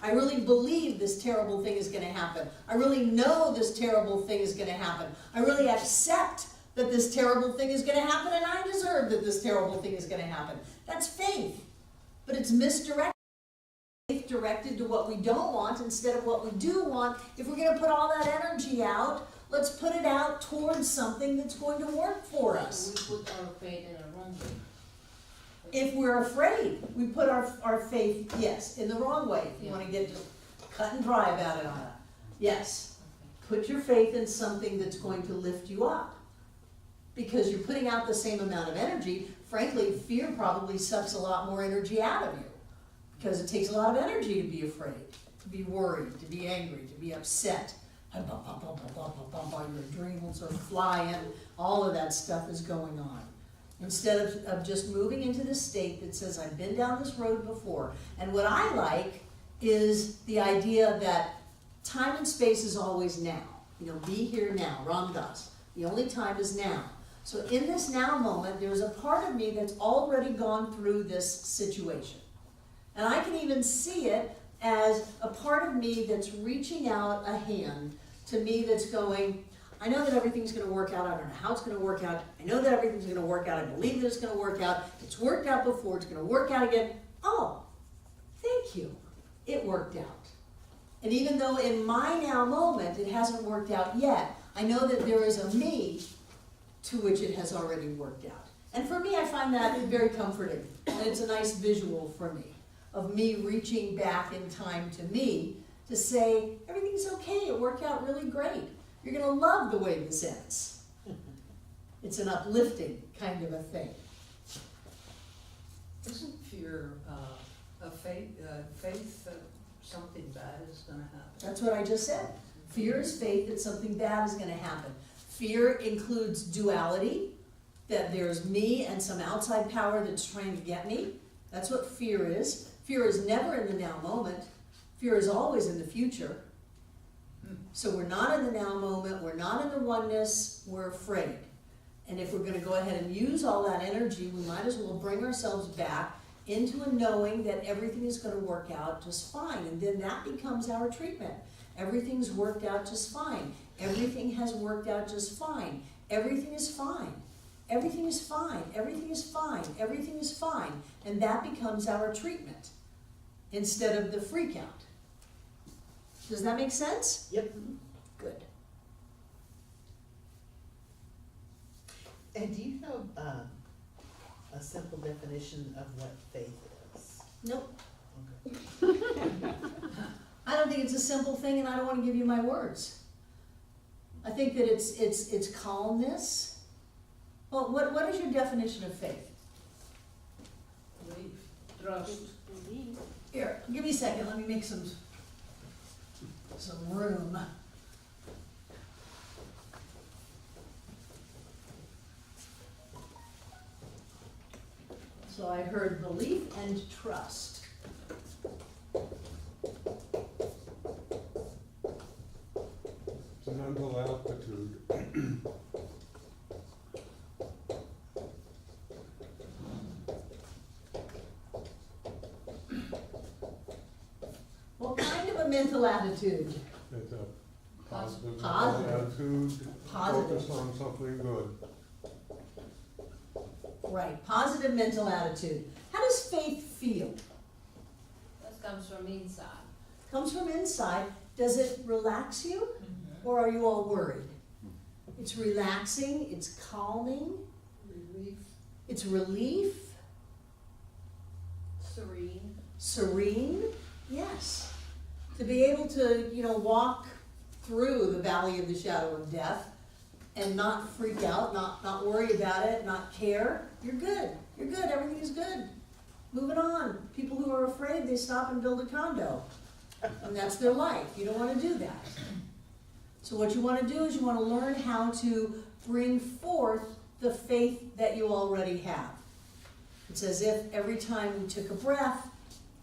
I really believe this terrible thing is going to happen. I really know this terrible thing is going to happen. I really accept that this terrible thing is going to happen, and I deserve that this terrible thing is going to happen. That's faith. But it's misdirected. Faith directed to what we don't want instead of what we do want. If we're going to put all that energy out, let's put it out towards something that's going to work for us. We put our faith in the wrong way. If we're afraid, we put our faith, yes, in the wrong way. If you Yeah. want to get just cut and dry about it, Anna. Yes. Put your faith in something that's going to lift you up. Because you're putting out the same amount of energy. Frankly, fear probably sucks a lot more energy out of you. Because it takes a lot of energy to be afraid, to be worried, to be angry, to be upset. Your adrenals are flying. All of that stuff is going on. Instead of just moving into this state that says, I've been down this road before. And what I like is the idea that time and space is always now. Be here now, Ram Dass. The only time is now. So in this now moment, there's a part of me that's already gone through this situation. And I can even see it as a part of me that's reaching out a hand to me that's going, I know that everything's going to work out. I don't know how it's going to work out. I know that everything's going to work out. I believe that it's going to work out. It's worked out before. It's going to work out again. Oh, thank you. It worked out. And even though in my now moment it hasn't worked out yet, I know that there is a me to which it has already worked out. And for me, I find that very comforting. And it's a nice visual for me, of me reaching back in time to me to say, everything's okay. It worked out really great. You're going to love the way this ends. It's an uplifting kind of a thing. Isn't fear a faith that something bad is going to happen? That's what I just said. Fear is faith that something bad is going to happen. Fear includes duality, that there's me and some outside power that's trying to get me. That's what fear is. Fear is never in the now moment. Fear is always in the future. So we're not in the now moment, we're not in the oneness, we're afraid. And if we're going to go ahead and use all that energy, we might as well bring ourselves back into a knowing that everything is going to work out just fine. And then that becomes our treatment. Everything's worked out just fine. Everything has worked out just fine. Everything is fine. Everything is fine. Everything is fine. Everything is fine. And that becomes our treatment instead of the freak out. Does that make sense? Yep. Good. And do you know, a simple definition of what faith is? Nope. Okay. I don't think it's a simple thing, and I don't want to give you my words. I think that it's calmness. Well, what is your definition of faith? Belief. Trust. Believe. Here, give me a second, let me make some room. So I heard belief and trust. It's a mental aptitude. What kind of a mental attitude? It's a positive Positive. attitude, Positive. focus on something good. Right, positive mental attitude. How does faith feel? That comes from inside. Comes from inside. Does it relax you? Or are you all worried? It's relaxing, it's calming, Relief. it's relief, Serene. serene, yes. To be able to, walk through the valley of the shadow of death and not freak out, not worry about it, not care, you're good, everything is good. Moving on. People who are afraid, they stop and build a condo. And that's their life. You don't want to do that. So what you want to do is you want to learn how to bring forth the faith that you already have. It's as if every time we took a breath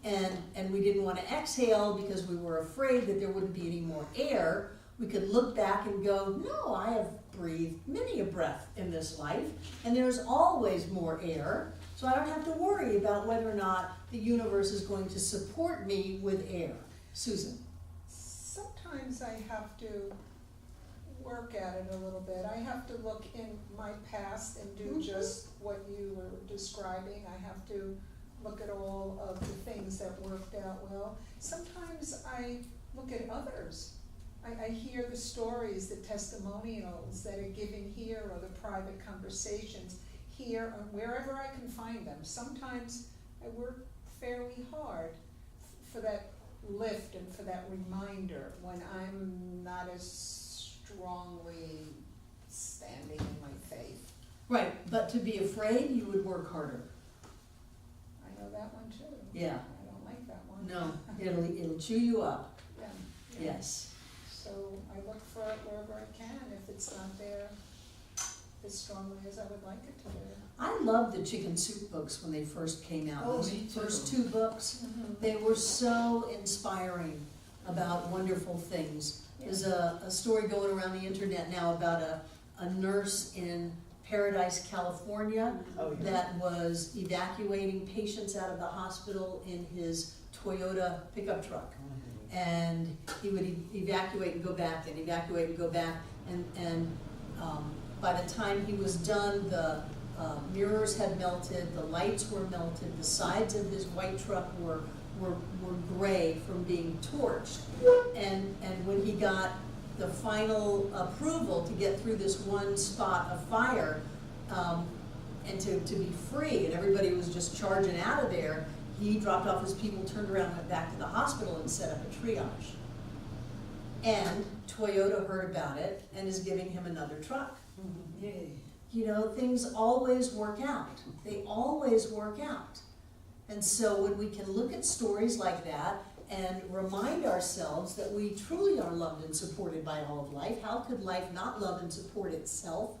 and we didn't want to exhale because we were afraid that there wouldn't be any more air, we could look back and go, no, I have breathed many a breath in this life, and there's always more air, so I don't have to worry about whether or not the universe is going to support me with air. Susan? Sometimes I have to work at it a little bit. I have to look in my past and do just what you were describing. I have to look at all of the things that worked out well. Sometimes I look at others. I hear the stories, the testimonials that are given here, or the private conversations here, or wherever I can find them. Sometimes I work fairly hard for that lift and for that reminder when I'm not as strongly standing in my faith. Right, but to be afraid, you would work harder. I know that one too. Yeah. I don't like that one. No, it'll chew you up, Yeah. yes. So I look for it wherever I can, if it's not there as strongly as I would like it to be. I loved the Chicken Soup books when they first came out. Oh, Those me too. first two books, they were so inspiring about wonderful things. There's a story going around the internet now about a nurse in Paradise, California, Oh, yeah. that was evacuating patients out of the hospital in his Toyota pickup truck. And he would evacuate and go back, and evacuate and go back, and by the time he was done, the mirrors had melted, the lights were melted, the sides of his white truck were gray from being torched. And when he got the final approval to get through this one spot of fire, and to be free, and everybody was just charging out of there, he dropped off his people, turned around, went back to the hospital and set up a triage. And Toyota heard about it and is giving him another truck. Yay. You know, things always work out. They always work out. And so when we can look at stories like that and remind ourselves that we truly are loved and supported by all of life, how could life not love and support itself?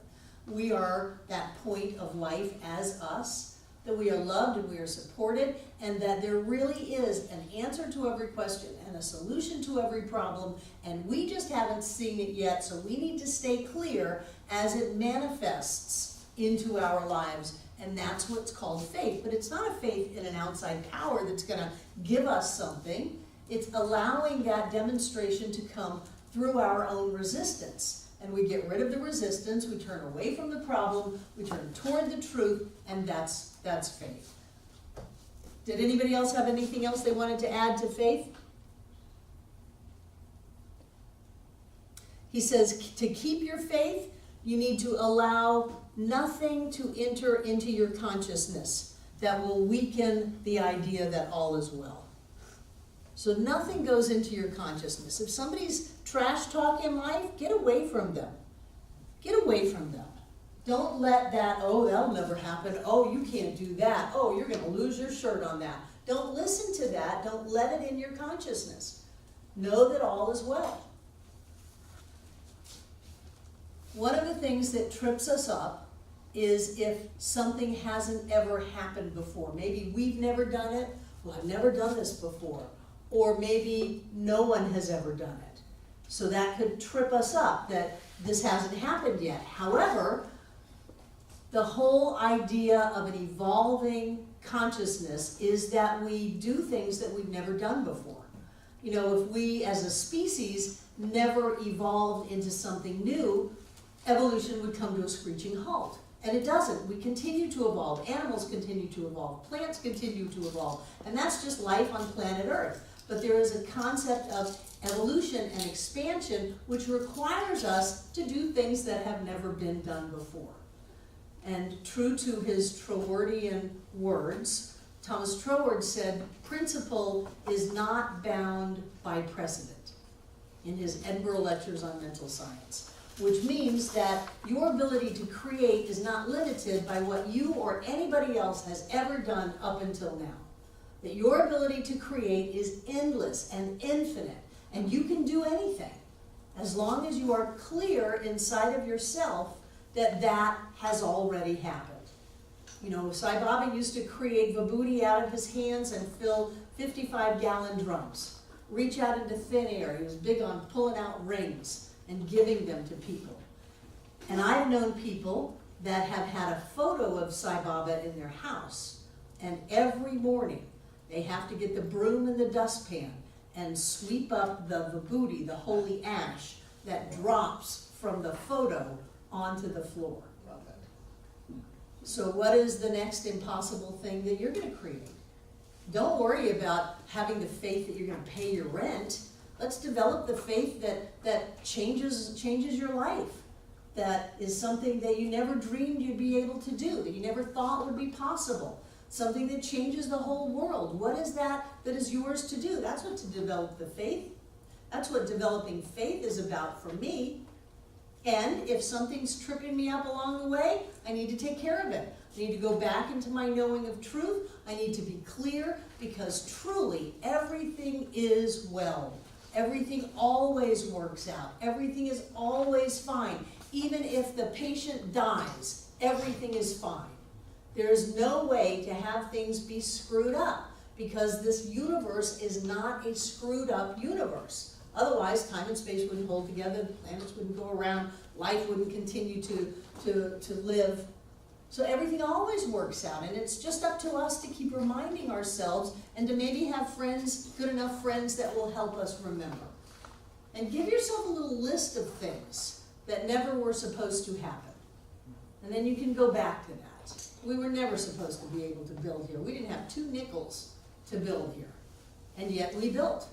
We are that point of life as us, that we are loved and we are supported, and that there really is an answer to every question and a solution to every problem, and we just haven't seen it yet, so we need to stay clear as it manifests into our lives, and that's what's called faith. But it's not a faith in an outside power that's going to give us something. It's allowing that demonstration to come through our own resistance. And we get rid of the resistance, we turn away from the problem, we turn toward the truth, and that's faith. Did anybody else have anything else they wanted to add to faith? He says to keep your faith, you need to allow nothing to enter into your consciousness that will weaken the idea that all is well. So nothing goes into your consciousness. If somebody's trash talking life, get away from them. Get away from them. Don't let that, oh, that'll never happen. Oh, you can't do that. Oh, you're going to lose your shirt on that. Don't listen to that. Don't let it in your consciousness. Know that all is well. One of the things that trips us up is if something hasn't ever happened before. Maybe we've never done it. Well, I've never done this before. Or maybe no one has ever done it. So that could trip us up that this hasn't happened yet. However, the whole idea of an evolving consciousness is that we do things that we've never done before. You know, if we as a species never evolved into something new, evolution would come to a screeching halt. And it doesn't. We continue to evolve. Animals continue to evolve. Plants continue to evolve. And that's just life on planet Earth. But there is a concept of evolution and expansion which requires us to do things that have never been done before. And true to his Trowardian words, Thomas Troward said, principle is not bound by precedent, in his Edinburgh Lectures on Mental Science, which means that your ability to create is not limited by what you or anybody else has ever done up until now. That your ability to create is endless and infinite, and you can do anything as long as you are clear inside of yourself that that has already happened. You know, Sai Baba used to create vibhuti out of his hands and fill 55-gallon drums. Reach out into thin air. He was big on pulling out rings and giving them to people. And I've known people that have had a photo of Sai Baba in their house, and every morning they have to get the broom and the dustpan and sweep up the vibhuti, the holy ash, that drops from the photo onto the floor. So what is the next impossible thing that you're going to create? Don't worry about having the faith that you're going to pay your rent. Let's develop the faith that changes your life. That is something that you never dreamed you'd be able to do, that you never thought would be possible. Something that changes the whole world. What is that is yours to do? That's what to develop the faith. That's what developing faith is about for me. And if something's tripping me up along the way, I need to take care of it. I need to go back into my knowing of truth. I need to be clear, because truly everything is well. Everything always works out. Everything is always fine. Even if the patient dies, everything is fine. There is no way to have things be screwed up, because this universe is not a screwed up universe. Otherwise, time and space wouldn't hold together, the planets wouldn't go around, life wouldn't continue to live. So everything always works out, and it's just up to us to keep reminding ourselves and to maybe have friends, good enough friends, that will help us remember. And give yourself a little list of things that never were supposed to happen. And then you can go back to that. We were never supposed to be able to build here. We didn't have 2 nickels to build here, and yet we built.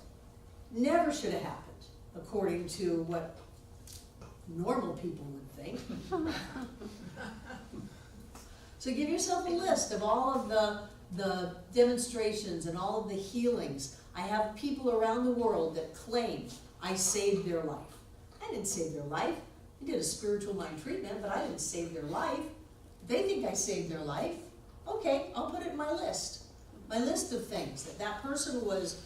Never should have happened, according to what normal people would think. So give yourself a list of all of the demonstrations and all of the healings. I have people around the world that claim I saved their life. I didn't save their life. I did a spiritual mind treatment, but I didn't save their life. They think I saved their life. Okay, I'll put it in my list. My list of things that person was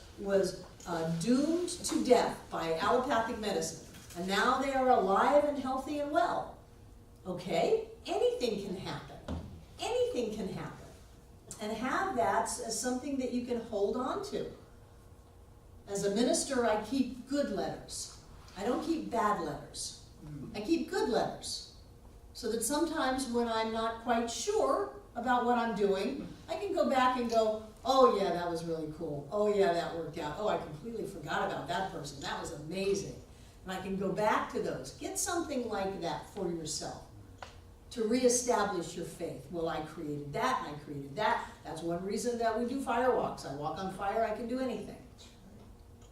doomed to death by allopathic medicine, and now they are alive and healthy and well. Okay, anything can happen. Anything can happen. And have that as something that you can hold on to. As a minister, I keep good letters. I don't keep bad letters. I keep good letters. So that sometimes when I'm not quite sure about what I'm doing, I can go back and go, oh yeah, that was really cool. Oh yeah, that worked out. Oh, I completely forgot about that person. That was amazing. And I can go back to those. Get something like that for yourself to reestablish your faith. Well, I created that and I created that. That's one reason that we do fire walks. I walk on fire, I can do anything.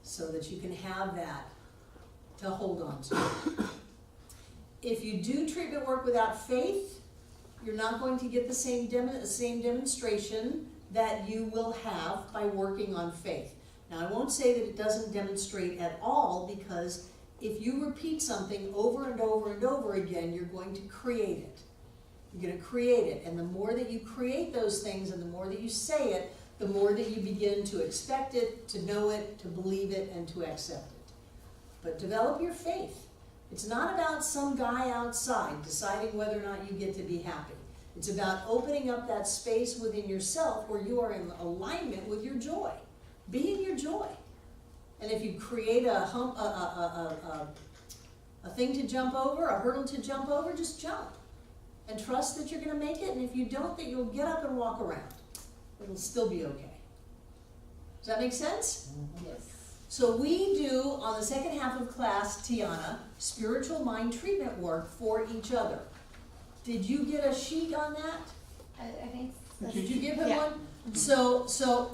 So that you can have that to hold on to. If you do treatment work without faith, you're not going to get the same demonstration that you will have by working on faith. Now, I won't say that it doesn't demonstrate at all, because if you repeat something over and over and over again, you're going to create it. You're going to create it, and the more that you create those things and the more that you say it, the more that you begin to expect it, to know it, to believe it, and to accept it. But develop your faith. It's not about some guy outside deciding whether or not you get to be happy. It's about opening up that space within yourself where you are in alignment with your joy. Be in your joy. And if you create a thing to jump over, a hurdle to jump over, just jump. And trust that you're going to make it, and if you don't, that you'll get up and walk around. It'll still be okay. Does that make sense? Yes. So we do, on the second half of class, Tiana, spiritual mind treatment work for each other. Did you get a sheet on that? I think. Did you give him Yeah. one? So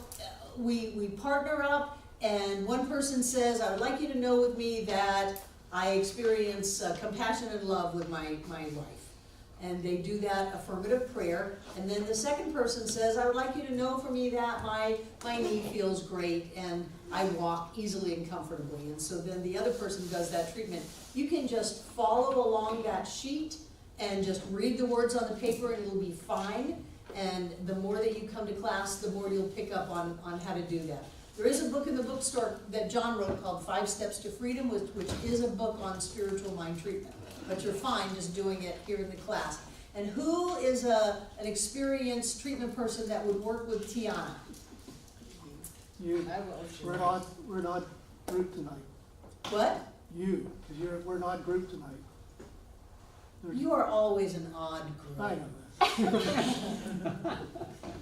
we partner up, and one person says, I would like you to know with me that I experience compassion and love with my wife. And they do that affirmative prayer. And then the second person says, I would like you to know for me that my knee feels great and I walk easily and comfortably. And so then the other person does that treatment. You can just follow along that sheet and just read the words on the paper and it'll be fine. And the more that you come to class, the more you'll pick up on how to do that. There is a book in the bookstore that John wrote called 5 Steps to Freedom, which is a book on spiritual mind treatment. But you're fine just doing it here in the class. And who is an experienced treatment person that would work with Tiana? You, I will if you we're want. not group tonight. What? You, because we're not group tonight. There's- You are always an odd I group. know that.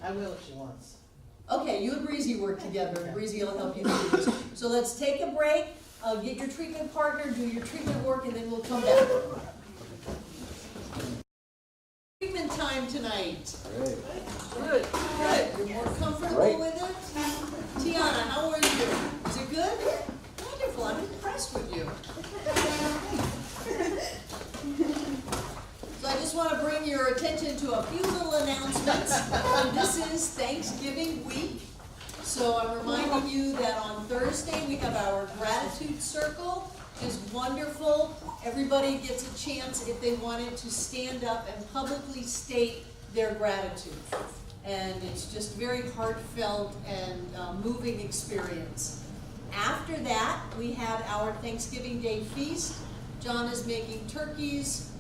I will if she wants. Okay, you and Breezy work together, and Breezy will help you do this. So let's take a break, get your treatment partner, do your treatment work, and then we'll come back. Treatment time tonight. Great. Good. You're more comfortable Great. with it? Tiana, how are you? Is it good? Wonderful, I'm impressed with you. So I just want to bring your attention to a few little announcements. This is Thanksgiving week. So I'm reminding you that on Thursday we have our gratitude circle. It's wonderful. Everybody gets a chance, if they wanted, to stand up and publicly state their gratitude. And it's just very heartfelt and moving experience. After that, we have our Thanksgiving Day feast. John is making turkeys,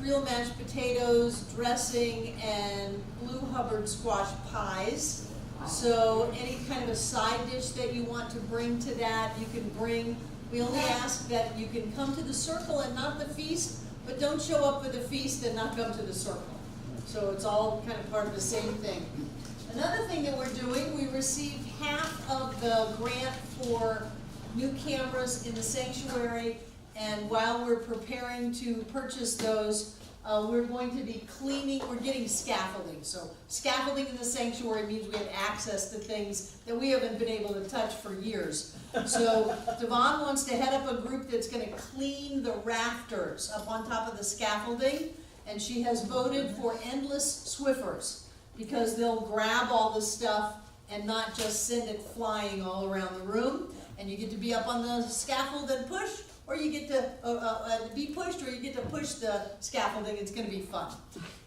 real mashed potatoes, dressing, and Blue Hubbard squash pies. So any kind of a side dish that you want to bring to that, you can bring. We only ask that you can come to the circle and not the feast, but don't show up for the feast and not come to the circle. So it's all kind of part of the same thing. Another thing that we're doing, we received half of the grant for new cameras in the sanctuary, and while we're preparing to purchase those, we're going to be cleaning, we're getting scaffolding. So scaffolding in the sanctuary means we have access to things that we haven't been able to touch for years. So Devon wants to head up a group that's going to clean the rafters up on top of the scaffolding, and she has voted for endless Swiffers because they'll grab all the stuff and not just send it flying all around the room. And you get to be up on the scaffold and push, or you get to be pushed, or you get to push the scaffolding. It's going to be fun.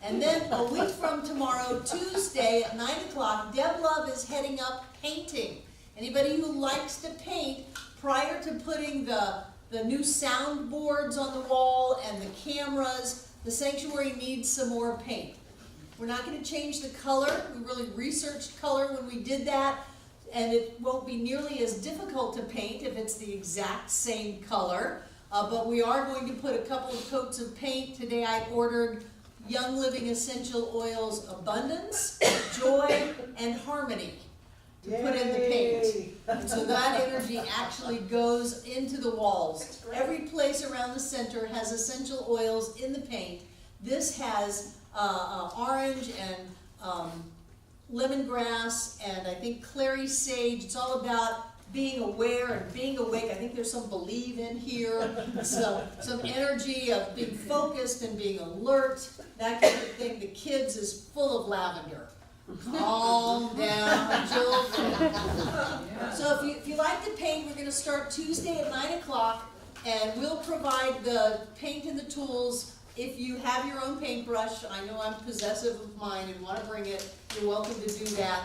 And then a week from tomorrow, Tuesday at 9 o'clock, Deb Love is heading up painting. Anybody who likes to paint, prior to putting the new soundboards on the wall and the cameras, the sanctuary needs some more paint. We're not going to change the color. We really researched color when we did that. And it won't be nearly as difficult to paint if it's the exact same color. But we are going to put a couple of coats of paint. Today I ordered Young Living Essential Oils Abundance, Joy, and Harmony to put in the paint. And so that energy actually goes into the walls. Every place around the center has essential oils in the paint. This has orange and lemongrass, and I think clary sage. It's all about being aware and being awake. I think there's some believe in here, some energy of being focused and being alert, that kind of thing. The kids is full of lavender. Calm down, children. So if you like to paint, we're gonna start Tuesday at 9 o'clock, and we'll provide the paint and the tools. If you have your own paintbrush, I know I'm possessive of mine and wanna bring it, you're welcome to do that.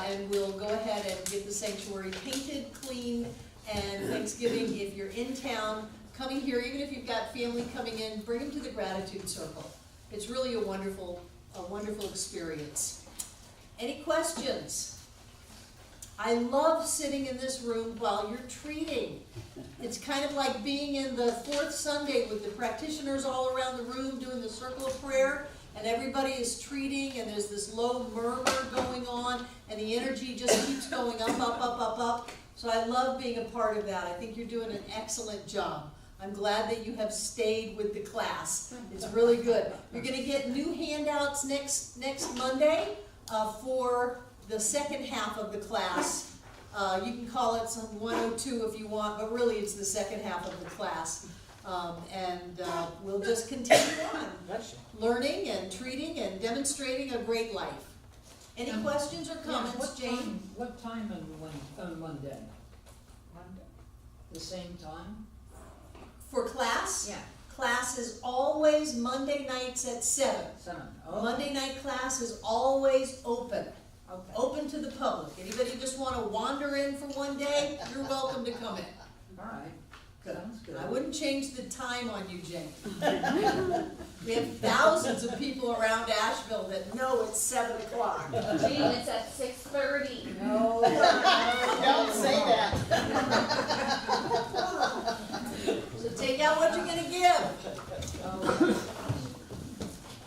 And we'll go ahead and get the sanctuary painted, clean, and Thanksgiving, if you're in town, coming here, even if you've got family coming in, bring them to the Gratitude Circle. It's really a wonderful experience. Any questions? I love sitting in this room while you're treating. It's kind of like being in the fourth Sunday with the practitioners all around the room doing the circle of prayer, and everybody is treating, and there's this low murmur going on, and the energy just keeps going up, up, up, up, up. So I love being a part of that. I think you're doing an excellent job. I'm glad that you have stayed with the class. It's really good. You're gonna get new handouts next Monday for the second half of the class. You can call it some 102 if you want, but really it's the second half of the class. We'll just continue on, learning and treating and demonstrating a great life. Any questions or comments, Jane? What time on Monday? The same time? For class? Yeah. Class is always Monday nights at 7. 7. Oh, Monday night class is always open. okay. Open to the public. Anybody just want to wander in for one day, you're welcome to come in. All right. Sounds good. I wouldn't change the time on you, Jane. We have thousands of people around Asheville that know it's 7 o'clock. Gene, it's at 6:30. No, don't say that. So take out what you're gonna give.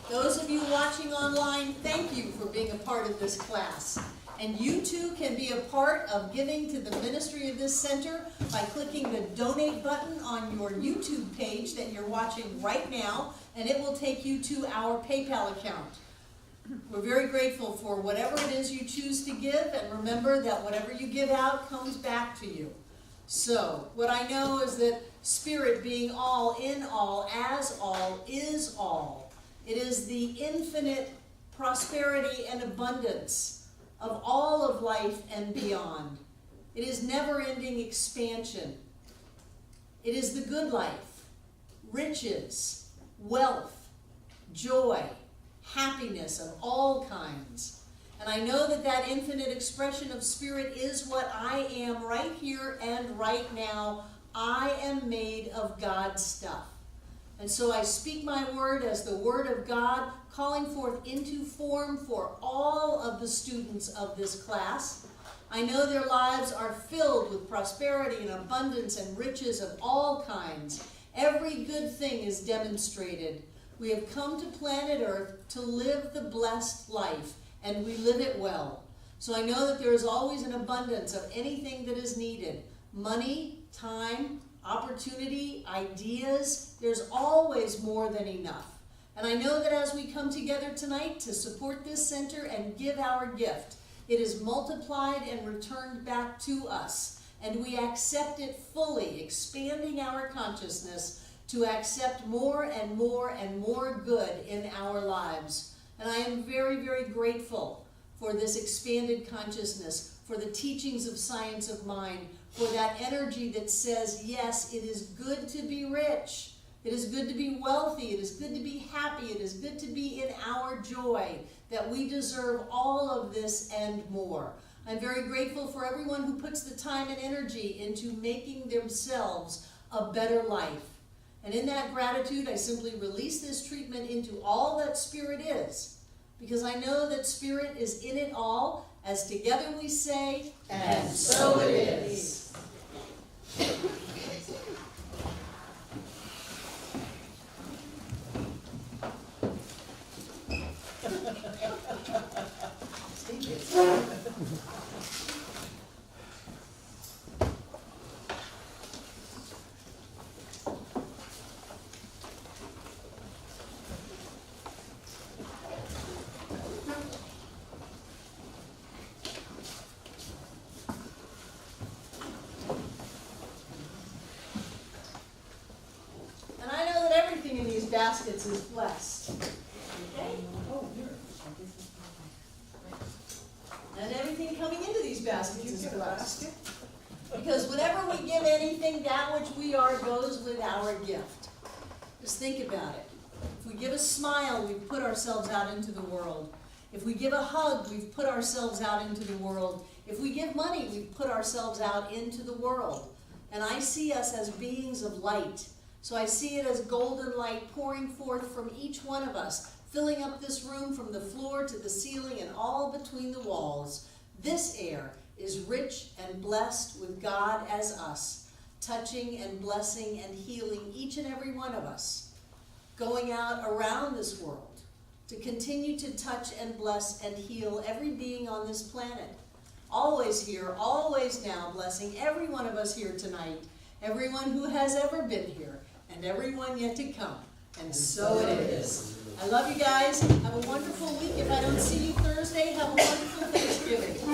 Those of you watching online, thank you for being a part of this class. And you too can be a part of giving to the ministry of this center by clicking the donate button on your YouTube page that you're watching right now, and it will take you to our PayPal account. We're very grateful for whatever it is you choose to give, and remember that whatever you give out comes back to you. So, what I know is that Spirit being all, in all, as all, is all. It is the infinite prosperity and abundance of all of life and beyond. It is never-ending expansion. It is the good life, riches, wealth, joy, happiness of all kinds. And I know that that infinite expression of Spirit is what I am right here and right now. I am made of God's stuff. And so I speak my word as the word of God, calling forth into form for all of the students of this class. I know their lives are filled with prosperity and abundance and riches of all kinds. Every good thing is demonstrated. We have come to planet Earth to live the blessed life, and we live it well. So I know that there is always an abundance of anything that is needed. Money, time, opportunity, ideas, there's always more than enough. And I know that as we come together tonight to support this center and give our gift, it is multiplied and returned back to us. And we accept it fully, expanding our consciousness to accept more and more and more good in our lives. And I am very, very grateful for this expanded consciousness, for the teachings of Science of Mind, for that energy that says, yes, it is good to be rich. It is good to be wealthy. It is good to be happy. It is good to be in our joy, that we deserve all of this and more. I'm very grateful for everyone who puts the time and energy into making themselves a better life. And in that gratitude, I simply release this treatment into all that Spirit is, because I know that Spirit is in it all, as together we say, and so it is. baskets is blessed. Okay? Oh, here. And everything coming into these baskets Did you is get a blessed. basket? Because whenever we give anything, that which we are goes with our gift. Just think about it. If we give a smile, we've put ourselves out into the world. If we give a hug, we've put ourselves out into the world. If we give money, we've put ourselves out into the world. And I see us as beings of light. So I see it as golden light pouring forth from each one of us, filling up this room from the floor to the ceiling and all between the walls. This air is rich and blessed with God as us, touching and blessing and healing each and every one of us, going out around this world to continue to touch and bless and heal every being on this planet. Always here, always now, blessing every one of us here tonight, everyone who has ever been here, and everyone yet to come. And so it is. I love you guys. Have a wonderful week. If I don't see you Thursday, have a wonderful Thanksgiving.